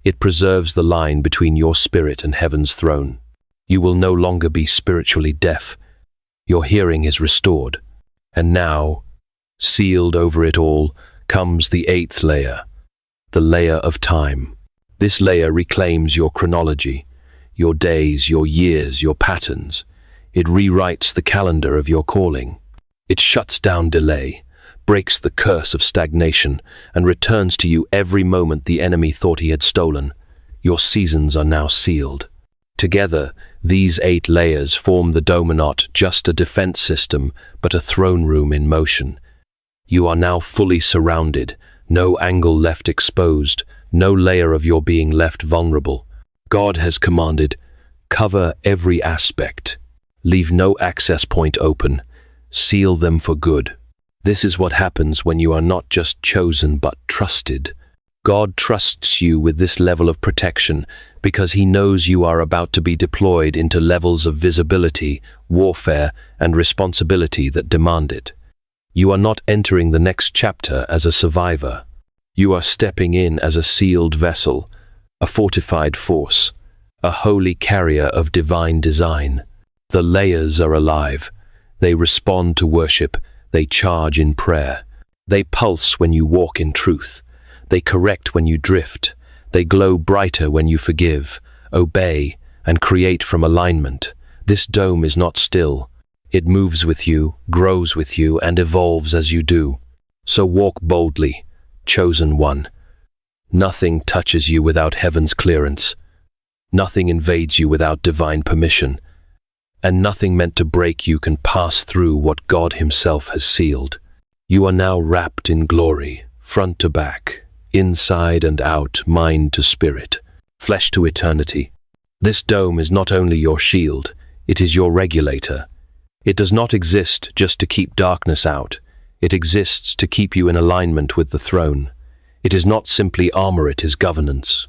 It preserves the line between your spirit and heaven's throne. You will no longer be spiritually deaf. Your hearing is restored. And now, sealed over it all, comes the eighth layer, the layer of time. This layer reclaims your chronology, your days, your years, your patterns. It rewrites the calendar of your calling. It shuts down delay, breaks the curse of stagnation, and returns to you every moment the enemy thought he had stolen. Your seasons are now sealed. Together, these 8 layers form the dome, not just a defense system, but a throne room in motion. You are now fully surrounded, no angle left exposed, no layer of your being left vulnerable. God has commanded, cover every aspect. Leave no access point open. Seal them for good. This is what happens when you are not just chosen but trusted. God trusts you with this level of protection because He knows you are about to be deployed into levels of visibility, warfare, and responsibility that demand it. You are not entering the next chapter as a survivor. You are stepping in as a sealed vessel, a fortified force, a holy carrier of divine design. The layers are alive. They respond to worship. They charge in prayer. They pulse when you walk in truth. They correct when you drift. They glow brighter when you forgive, obey, and create from alignment. This dome is not still. It moves with you, grows with you, and evolves as you do. So walk boldly, chosen one. Nothing touches you without heaven's clearance. Nothing invades you without divine permission. And nothing meant to break you can pass through what God Himself has sealed. You are now wrapped in glory, front to back, inside and out, mind to spirit, flesh to eternity. This dome is not only your shield, it is your regulator. It does not exist just to keep darkness out. It exists to keep you in alignment with the throne. It is not simply armor, it is governance.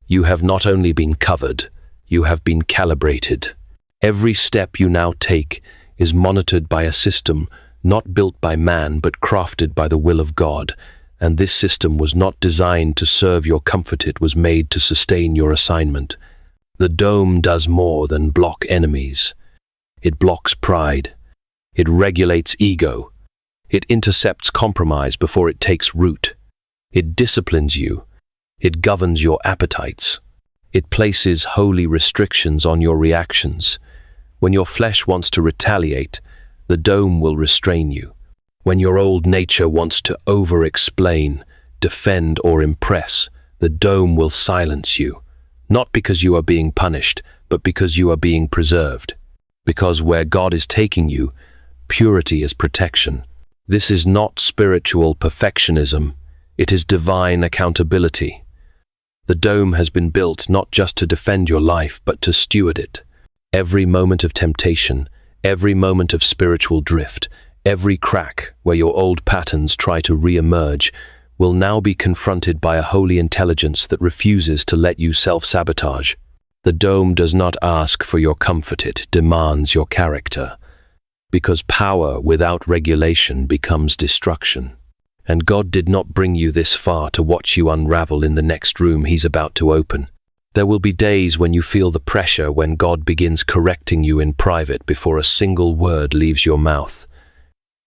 You have not only been covered, you have been calibrated. Every step you now take is monitored by a system not built by man but crafted by the will of God. And this system was not designed to serve your comfort, it was made to sustain your assignment. The dome does more than block enemies. It blocks pride. It regulates ego. It intercepts compromise before it takes root. It disciplines you. It governs your appetites. It places holy restrictions on your reactions. When your flesh wants to retaliate, the dome will restrain you. When your old nature wants to over-explain, defend, or impress, the dome will silence you. Not because you are being punished, but because you are being preserved. Because where God is taking you, purity is protection. This is not spiritual perfectionism. It is divine accountability. The dome has been built not just to defend your life, but to steward it. Every moment of temptation, every moment of spiritual drift, every crack where your old patterns try to re-emerge will now be confronted by a holy intelligence that refuses to let you self-sabotage. The dome does not ask for your comfort, it demands your character. Because power without regulation becomes destruction. And God did not bring you this far to watch you unravel in the next room He's about to open. There will be days when you feel the pressure when God begins correcting you in private before a single word leaves your mouth.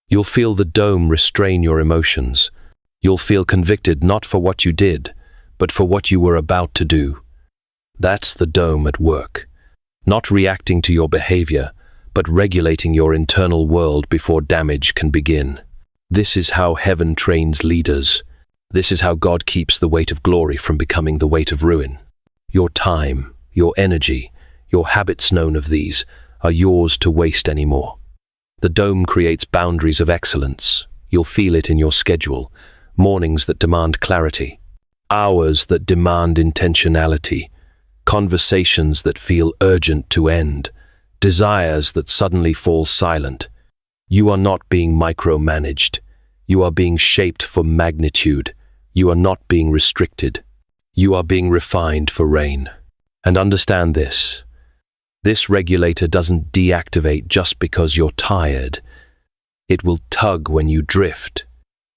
You'll feel the dome restrain your emotions. You'll feel convicted not for what you did, but for what you were about to do. That's the dome at work. Not reacting to your behavior, but regulating your internal world before damage can begin. This is how heaven trains leaders. This is how God keeps the weight of glory from becoming the weight of ruin. Your time, your energy, your habits, known of these, are yours to waste anymore. The dome creates boundaries of excellence. You'll feel it in your schedule. Mornings that demand clarity. Hours that demand intentionality. Conversations that feel urgent to end. Desires that suddenly fall silent. You are not being micromanaged. You are being shaped for magnitude. You are not being restricted. You are being refined for reign. And understand this. This regulator doesn't deactivate just because you're tired. It will tug when you drift.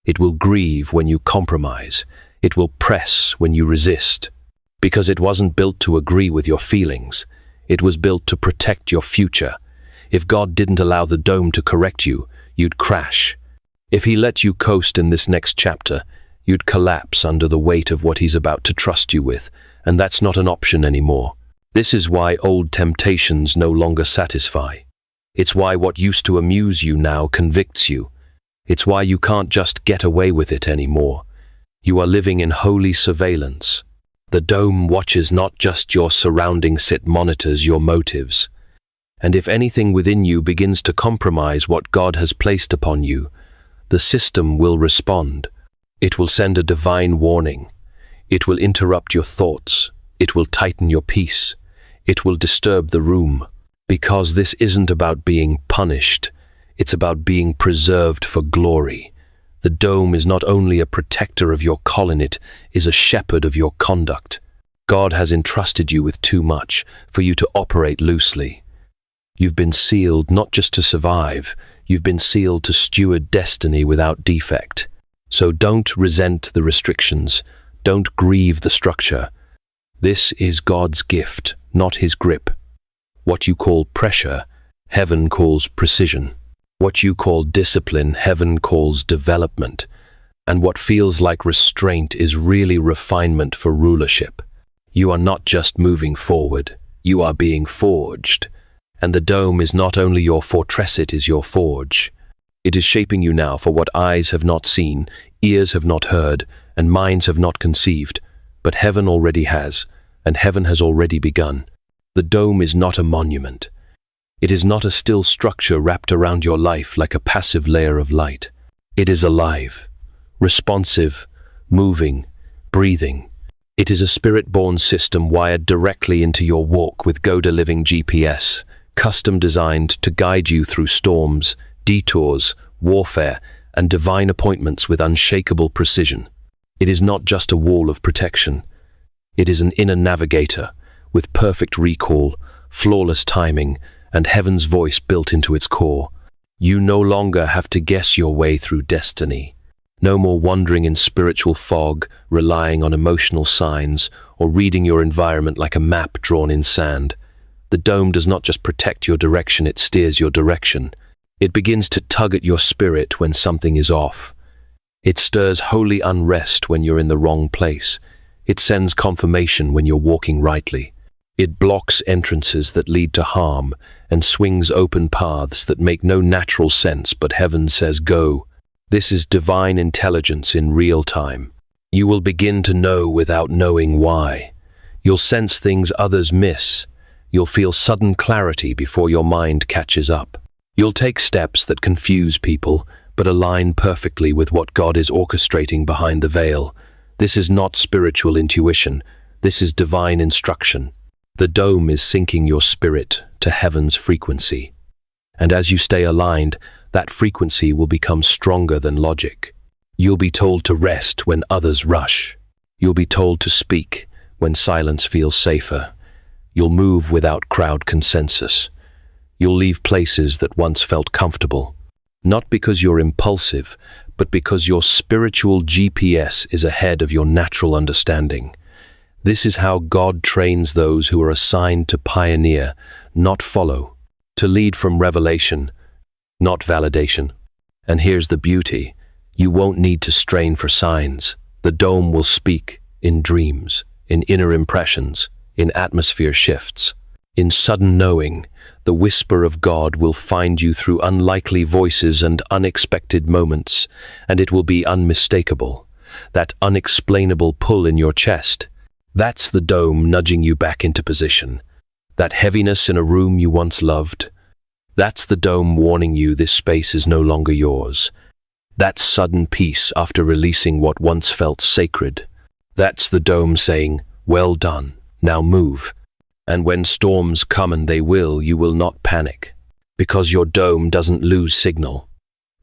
It will grieve when you compromise. It will press when you resist. Because it wasn't built to agree with your feelings. It was built to protect your future. If God didn't allow the dome to correct you, you'd crash. If He let you coast in this next chapter, you'd collapse under the weight of what He's about to trust you with, and that's not an option anymore. This is why old temptations no longer satisfy. It's why what used to amuse you now convicts you. It's why you can't just get away with it anymore. You are living in holy surveillance. The dome watches not just your surroundings, it monitors your motives. And if anything within you begins to compromise what God has placed upon you, the system will respond. It will send a divine warning. It will interrupt your thoughts. It will tighten your peace. It will disturb the room. Because this isn't about being punished. It's about being preserved for glory. The dome is not only a protector of your calling, it is a shepherd of your conduct. God has entrusted you with too much for you to operate loosely. You've been sealed not just to survive, you've been sealed to steward destiny without defect. So don't resent the restrictions, don't grieve the structure. This is God's gift, not His grip. What you call pressure, heaven calls precision. What you call discipline, heaven calls development. And what feels like restraint is really refinement for rulership. You are not just moving forward, you are being forged. And the dome is not only your fortress, it is your forge. It is shaping you now for what eyes have not seen, ears have not heard, and minds have not conceived. But heaven already has, and heaven has already begun. The dome is not a monument. It is not a still structure wrapped around your life like a passive layer of light. It is alive, responsive, moving, breathing. It is a spirit-born system wired directly into your walk with Goda Living GPS, custom designed to guide you through storms, detours, warfare, and divine appointments with unshakable precision. It is not just a wall of protection. It is an inner navigator with perfect recall, flawless timing, and heaven's voice built into its core. You no longer have to guess your way through destiny. No more wandering in spiritual fog, relying on emotional signs, or reading your environment like a map drawn in sand. The dome does not just protect your direction, it steers your direction. It begins to tug at your spirit when something is off. It stirs holy unrest when you're in the wrong place. It sends confirmation when you're walking rightly. It blocks entrances that lead to harm and swings open paths that make no natural sense, but heaven says go. This is divine intelligence in real time. You will begin to know without knowing why. You'll sense things others miss. You'll feel sudden clarity before your mind catches up. You'll take steps that confuse people, but align perfectly with what God is orchestrating behind the veil. This is not spiritual intuition. This is divine instruction. The dome is syncing your spirit to heaven's frequency. And as you stay aligned, that frequency will become stronger than logic. You'll be told to rest when others rush. You'll be told to speak when silence feels safer. You'll move without crowd consensus. You'll leave places that once felt comfortable. Not because you're impulsive, but because your spiritual GPS is ahead of your natural understanding. This is how God trains those who are assigned to pioneer, not follow, to lead from revelation, not validation. And here's the beauty. You won't need to strain for signs. The dome will speak in dreams, in inner impressions, in atmosphere shifts. In sudden knowing, the whisper of God will find you through unlikely voices and unexpected moments, and it will be unmistakable. That unexplainable pull in your chest, that's the dome nudging you back into position. That heaviness in a room you once loved, That's the dome warning you this space is no longer yours. That's sudden peace after releasing what once felt sacred. That's the dome saying, well done, now move. And when storms come, and they will, you will not panic, because your dome doesn't lose signal.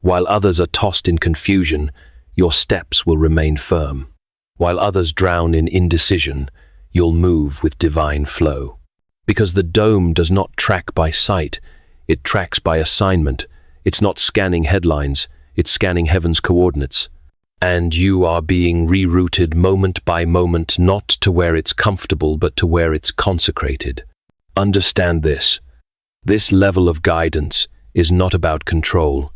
While others are tossed in confusion, your steps will remain firm. While others drown in indecision, you'll move with divine flow. Because the dome does not track by sight, it tracks by assignment. It's not scanning headlines, it's scanning heaven's coordinates. And you are being rerouted moment by moment, not to where it's comfortable, but to where it's consecrated. Understand this. This level of guidance is not about control.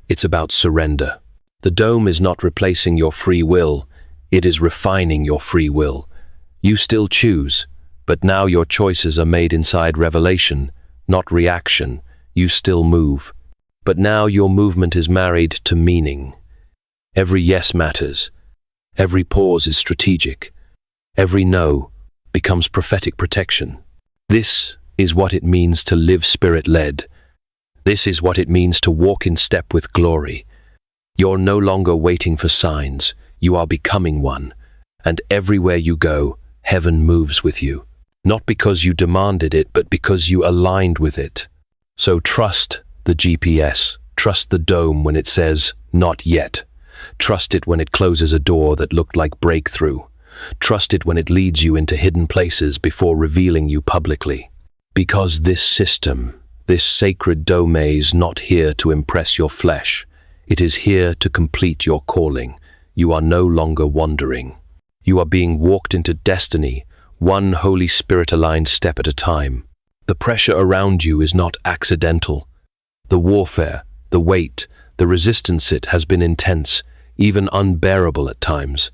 It's about surrender. The dome is not replacing your free will. It is refining your free will. You still choose, but now your choices are made inside revelation, not reaction. You still move, but now your movement is married to meaning. Every yes matters. Every pause is strategic. Every no becomes prophetic protection. This is what it means to live spirit-led. This is what it means to walk in step with glory. You're no longer waiting for signs. You are becoming one. And everywhere you go, heaven moves with you. Not because you demanded it, but because you aligned with it. So trust the GPS. Trust the dome when it says, not yet. Trust it when it closes a door that looked like breakthrough. Trust it when it leads you into hidden places before revealing you publicly. Because this system, this sacred dome, is not here to impress your flesh. It is here to complete your calling. You are no longer wandering. You are being walked into destiny, one Holy Spirit-aligned step at a time. The pressure around you is not accidental. The warfare, the weight, the resistance, it has been intense, even unbearable at times.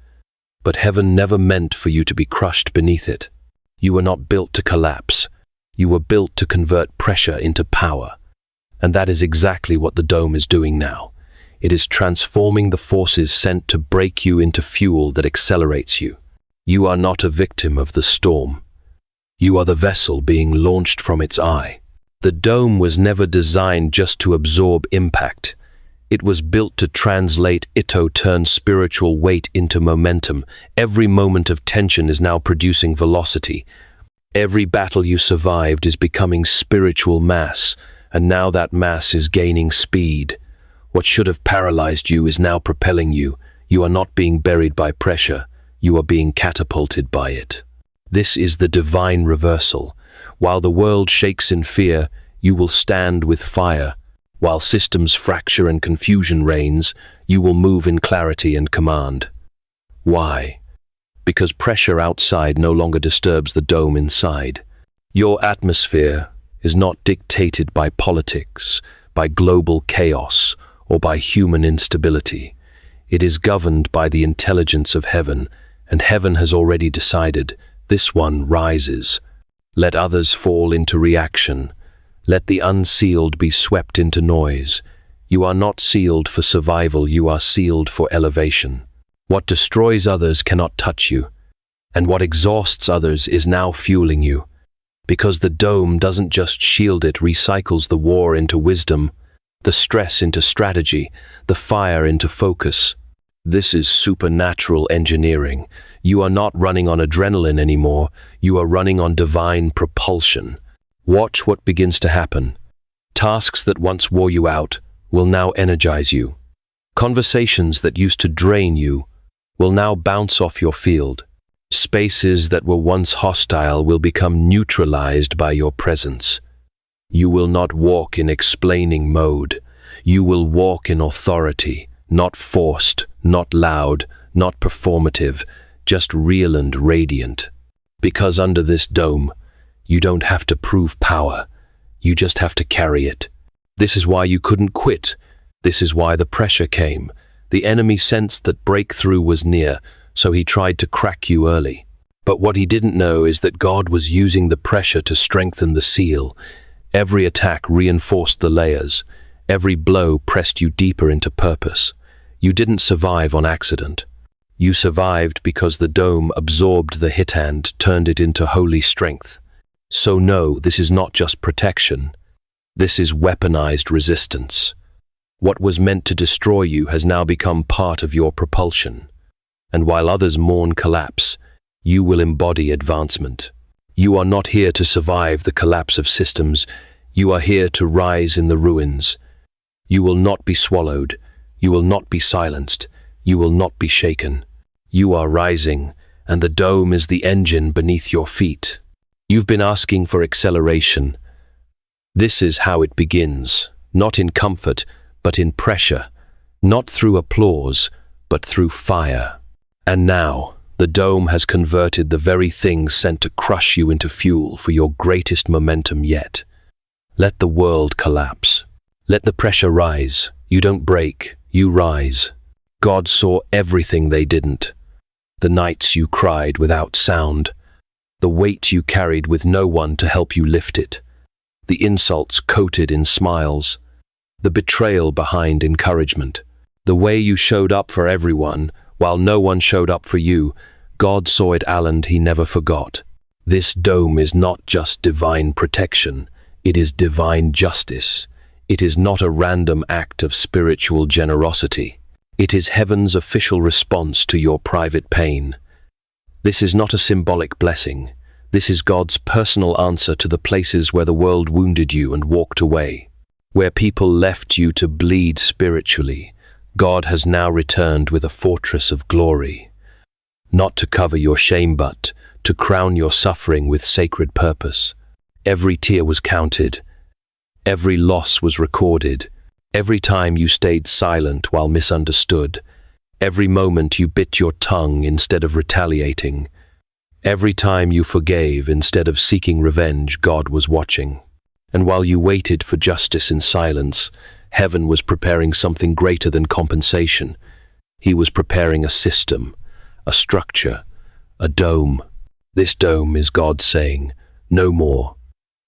But heaven never meant for you to be crushed beneath it. You were not built to collapse. You were built to convert pressure into power. And that is exactly what the dome is doing now. It is transforming the forces sent to break you into fuel that accelerates you. You are not a victim of the storm. You are the vessel being launched from its eye. The dome was never designed just to absorb impact. It was built to translate turn spiritual weight into momentum. Every moment of tension is now producing velocity. Every battle you survived is becoming spiritual mass, and now that mass is gaining speed. What should have paralyzed you is now propelling you. You are not being buried by pressure. You are being catapulted by it. This is the divine reversal. While the world shakes in fear, you will stand with fire. While systems fracture and confusion reigns, you will move in clarity and command. Why? Because pressure outside no longer disturbs the dome inside. Your atmosphere is not dictated by politics, by global chaos, or by human instability. It is governed by the intelligence of heaven, and heaven has already decided, this one rises. Let others fall into reaction. Let the unsealed be swept into noise. You are not sealed for survival, you are sealed for elevation. What destroys others cannot touch you, and what exhausts others is now fueling you. Because the dome doesn't just shield, it recycles the war into wisdom, the stress into strategy, the fire into focus. This is supernatural engineering. You are not running on adrenaline anymore, you are running on divine propulsion. Watch what begins to happen. Tasks that once wore you out will now energize you. Conversations that used to drain you will now bounce off your field. Spaces that were once hostile will become neutralized by your presence. You will not walk in explaining mode. You will walk in authority, not forced, not loud, not performative, just real and radiant. Because under this dome, you don't have to prove power. You just have to carry it. This is why you couldn't quit. This is why the pressure came. The enemy sensed that breakthrough was near, so he tried to crack you early. But what he didn't know is that God was using the pressure to strengthen the seal. Every attack reinforced the layers. Every blow pressed you deeper into purpose. You didn't survive on accident. You survived because the dome absorbed the hit and turned it into holy strength. So no, this is not just protection. This is weaponized resistance. What was meant to destroy you has now become part of your propulsion. And while others mourn collapse, you will embody advancement. You are not here to survive the collapse of systems. You are here to rise in the ruins. You will not be swallowed. You will not be silenced. You will not be shaken. You are rising, and the dome is the engine beneath your feet. You've been asking for acceleration. This is how it begins, not in comfort, but in pressure, not through applause, but through fire. And now, the dome has converted the very things sent to crush you into fuel for your greatest momentum yet. Let the world collapse. Let the pressure rise. You don't break, you rise. God saw everything they didn't. The nights you cried without sound, the weight you carried with no one to help you lift it, the insults coated in smiles, the betrayal behind encouragement, the way you showed up for everyone while no one showed up for you. God saw it, and he never forgot. This dome is not just divine protection, it is divine justice. It is not a random act of spiritual generosity. It is heaven's official response to your private pain. This is not a symbolic blessing. This is God's personal answer to the places where the world wounded you and walked away. Where people left you to bleed spiritually, God has now returned with a fortress of glory. Not to cover your shame, but to crown your suffering with sacred purpose. Every tear was counted. Every loss was recorded. Every time you stayed silent while misunderstood. Every moment you bit your tongue instead of retaliating. Every time you forgave instead of seeking revenge, God was watching. And while you waited for justice in silence, heaven was preparing something greater than compensation. He was preparing a system, a structure, a dome. This dome is God saying, no more.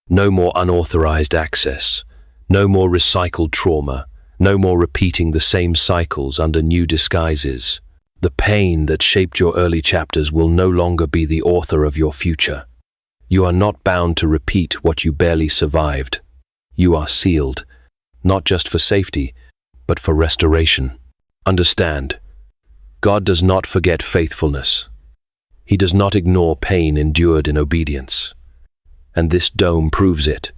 No more unauthorized access. No more recycled trauma. No more repeating the same cycles under new disguises. The pain that shaped your early chapters will no longer be the author of your future. You are not bound to repeat what you barely survived. You are sealed, not just for safety, but for restoration. Understand, God does not forget faithfulness. He does not ignore pain endured in obedience. And this dome proves it.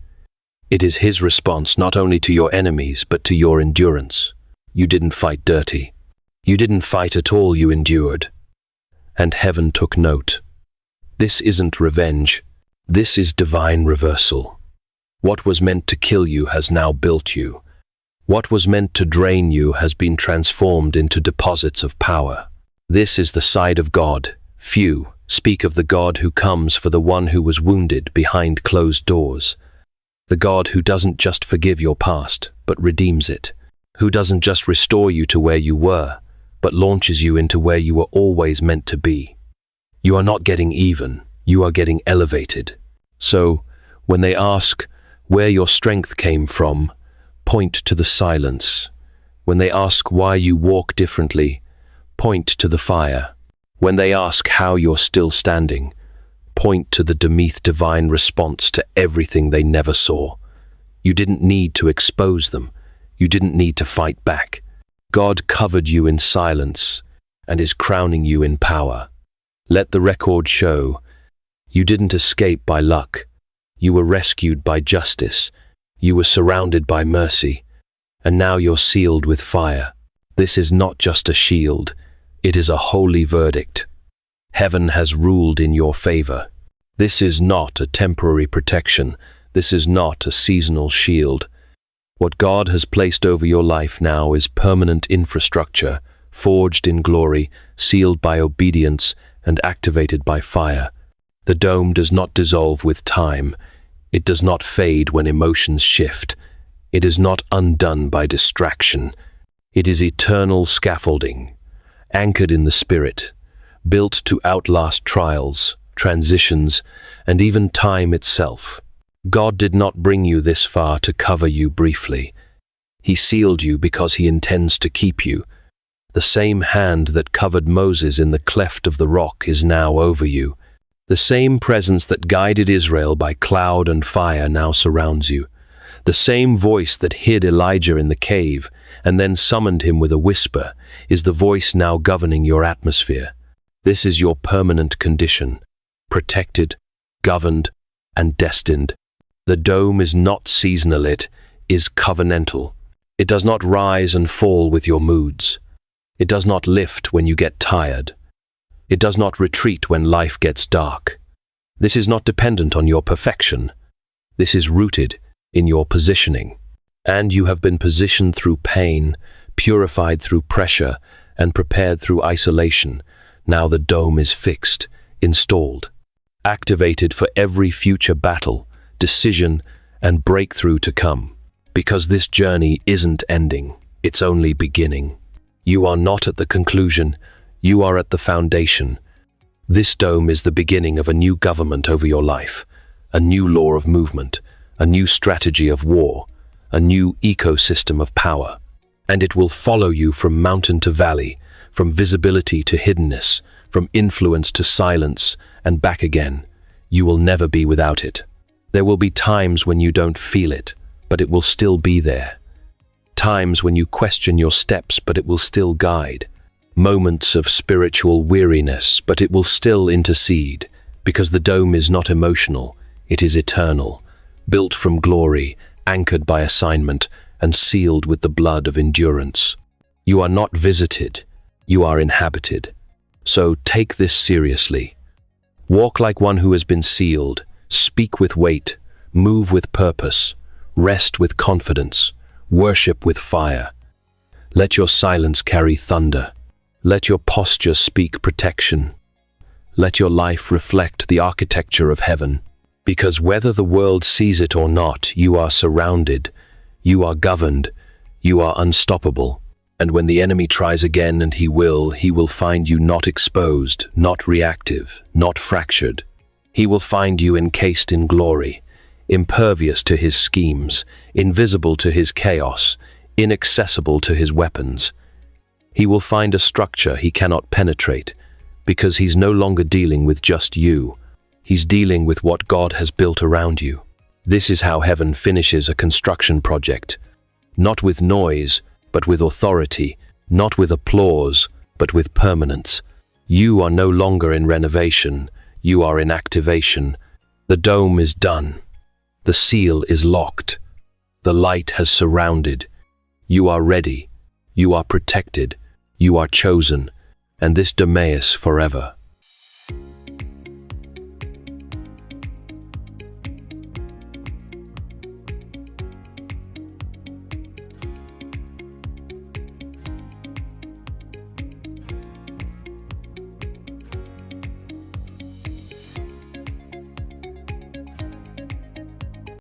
It is his response not only to your enemies, but to your endurance. You didn't fight dirty. You didn't fight at all, you endured. And heaven took note. This isn't revenge. This is divine reversal. What was meant to kill you has now built you. What was meant to drain you has been transformed into deposits of power. This is the side of God. Few speak of the God who comes for the one who was wounded behind closed doors. The God who doesn't just forgive your past, but redeems it. Who doesn't just restore you to where you were, but launches you into where you were always meant to be. You are not getting even, you are getting elevated. So, when they ask where your strength came from, point to the silence. When they ask why you walk differently, point to the fire. When they ask how you're still standing, point to the Demeath divine response to everything they never saw. You didn't need to expose them. You didn't need to fight back. God covered you in silence and is crowning you in power. Let the record show. You didn't escape by luck. You were rescued by justice. You were surrounded by mercy. And now you're sealed with fire. This is not just a shield. It is a holy verdict. Heaven has ruled in your favor. This is not a temporary protection. This is not a seasonal shield. What God has placed over your life now is permanent infrastructure, forged in glory, sealed by obedience, and activated by fire. The dome does not dissolve with time. It does not fade when emotions shift. It is not undone by distraction. It is eternal scaffolding, anchored in the spirit, built to outlast trials, transitions, and even time itself. God did not bring you this far to cover you briefly. He sealed you because he intends to keep you. The same hand that covered Moses in the cleft of the rock is now over you. The same presence that guided Israel by cloud and fire now surrounds you. The same voice that hid Elijah in the cave and then summoned him with a whisper is the voice now governing your atmosphere. This is your permanent condition, protected, governed, and destined. The dome is not seasonal, it is covenantal. It does not rise and fall with your moods. It does not lift when you get tired. It does not retreat when life gets dark. This is not dependent on your perfection. This is rooted in your positioning. And you have been positioned through pain, purified through pressure, and prepared through isolation. Now the dome is fixed, installed, activated for every future battle, decision, and breakthrough to come. Because this journey isn't ending, it's only beginning. You are not at the conclusion, you are at the foundation. This dome is the beginning of a new government over your life, a new law of movement, a new strategy of war, a new ecosystem of power. And it will follow you from mountain to valley, from visibility to hiddenness, from influence to silence, and back again. You will never be without it. There will be times when you don't feel it, but it will still be there. Times when you question your steps, but it will still guide. Moments of spiritual weariness, but it will still intercede, because the dome is not emotional, it is eternal, built from glory, anchored by assignment, and sealed with the blood of endurance. You are not visited, you are inhabited. So take this seriously. Walk like one who has been sealed, speak with weight, move with purpose, rest with confidence, worship with fire. Let your silence carry thunder. Let your posture speak protection. Let your life reflect the architecture of heaven. Because whether the world sees it or not, you are surrounded, you are governed, you are unstoppable. And when the enemy tries again, and he will find you not exposed, not reactive, not fractured. He will find you encased in glory, impervious to his schemes, invisible to his chaos, inaccessible to his weapons. He will find a structure he cannot penetrate, because he's no longer dealing with just you. He's dealing with what God has built around you. This is how heaven finishes a construction project. Not with noise, but with authority. Not with applause, but with permanence. You are no longer in renovation. You are in activation. The dome is done. The seal is locked. The light has surrounded. You are ready. You are protected. You are chosen. And this dome is forever.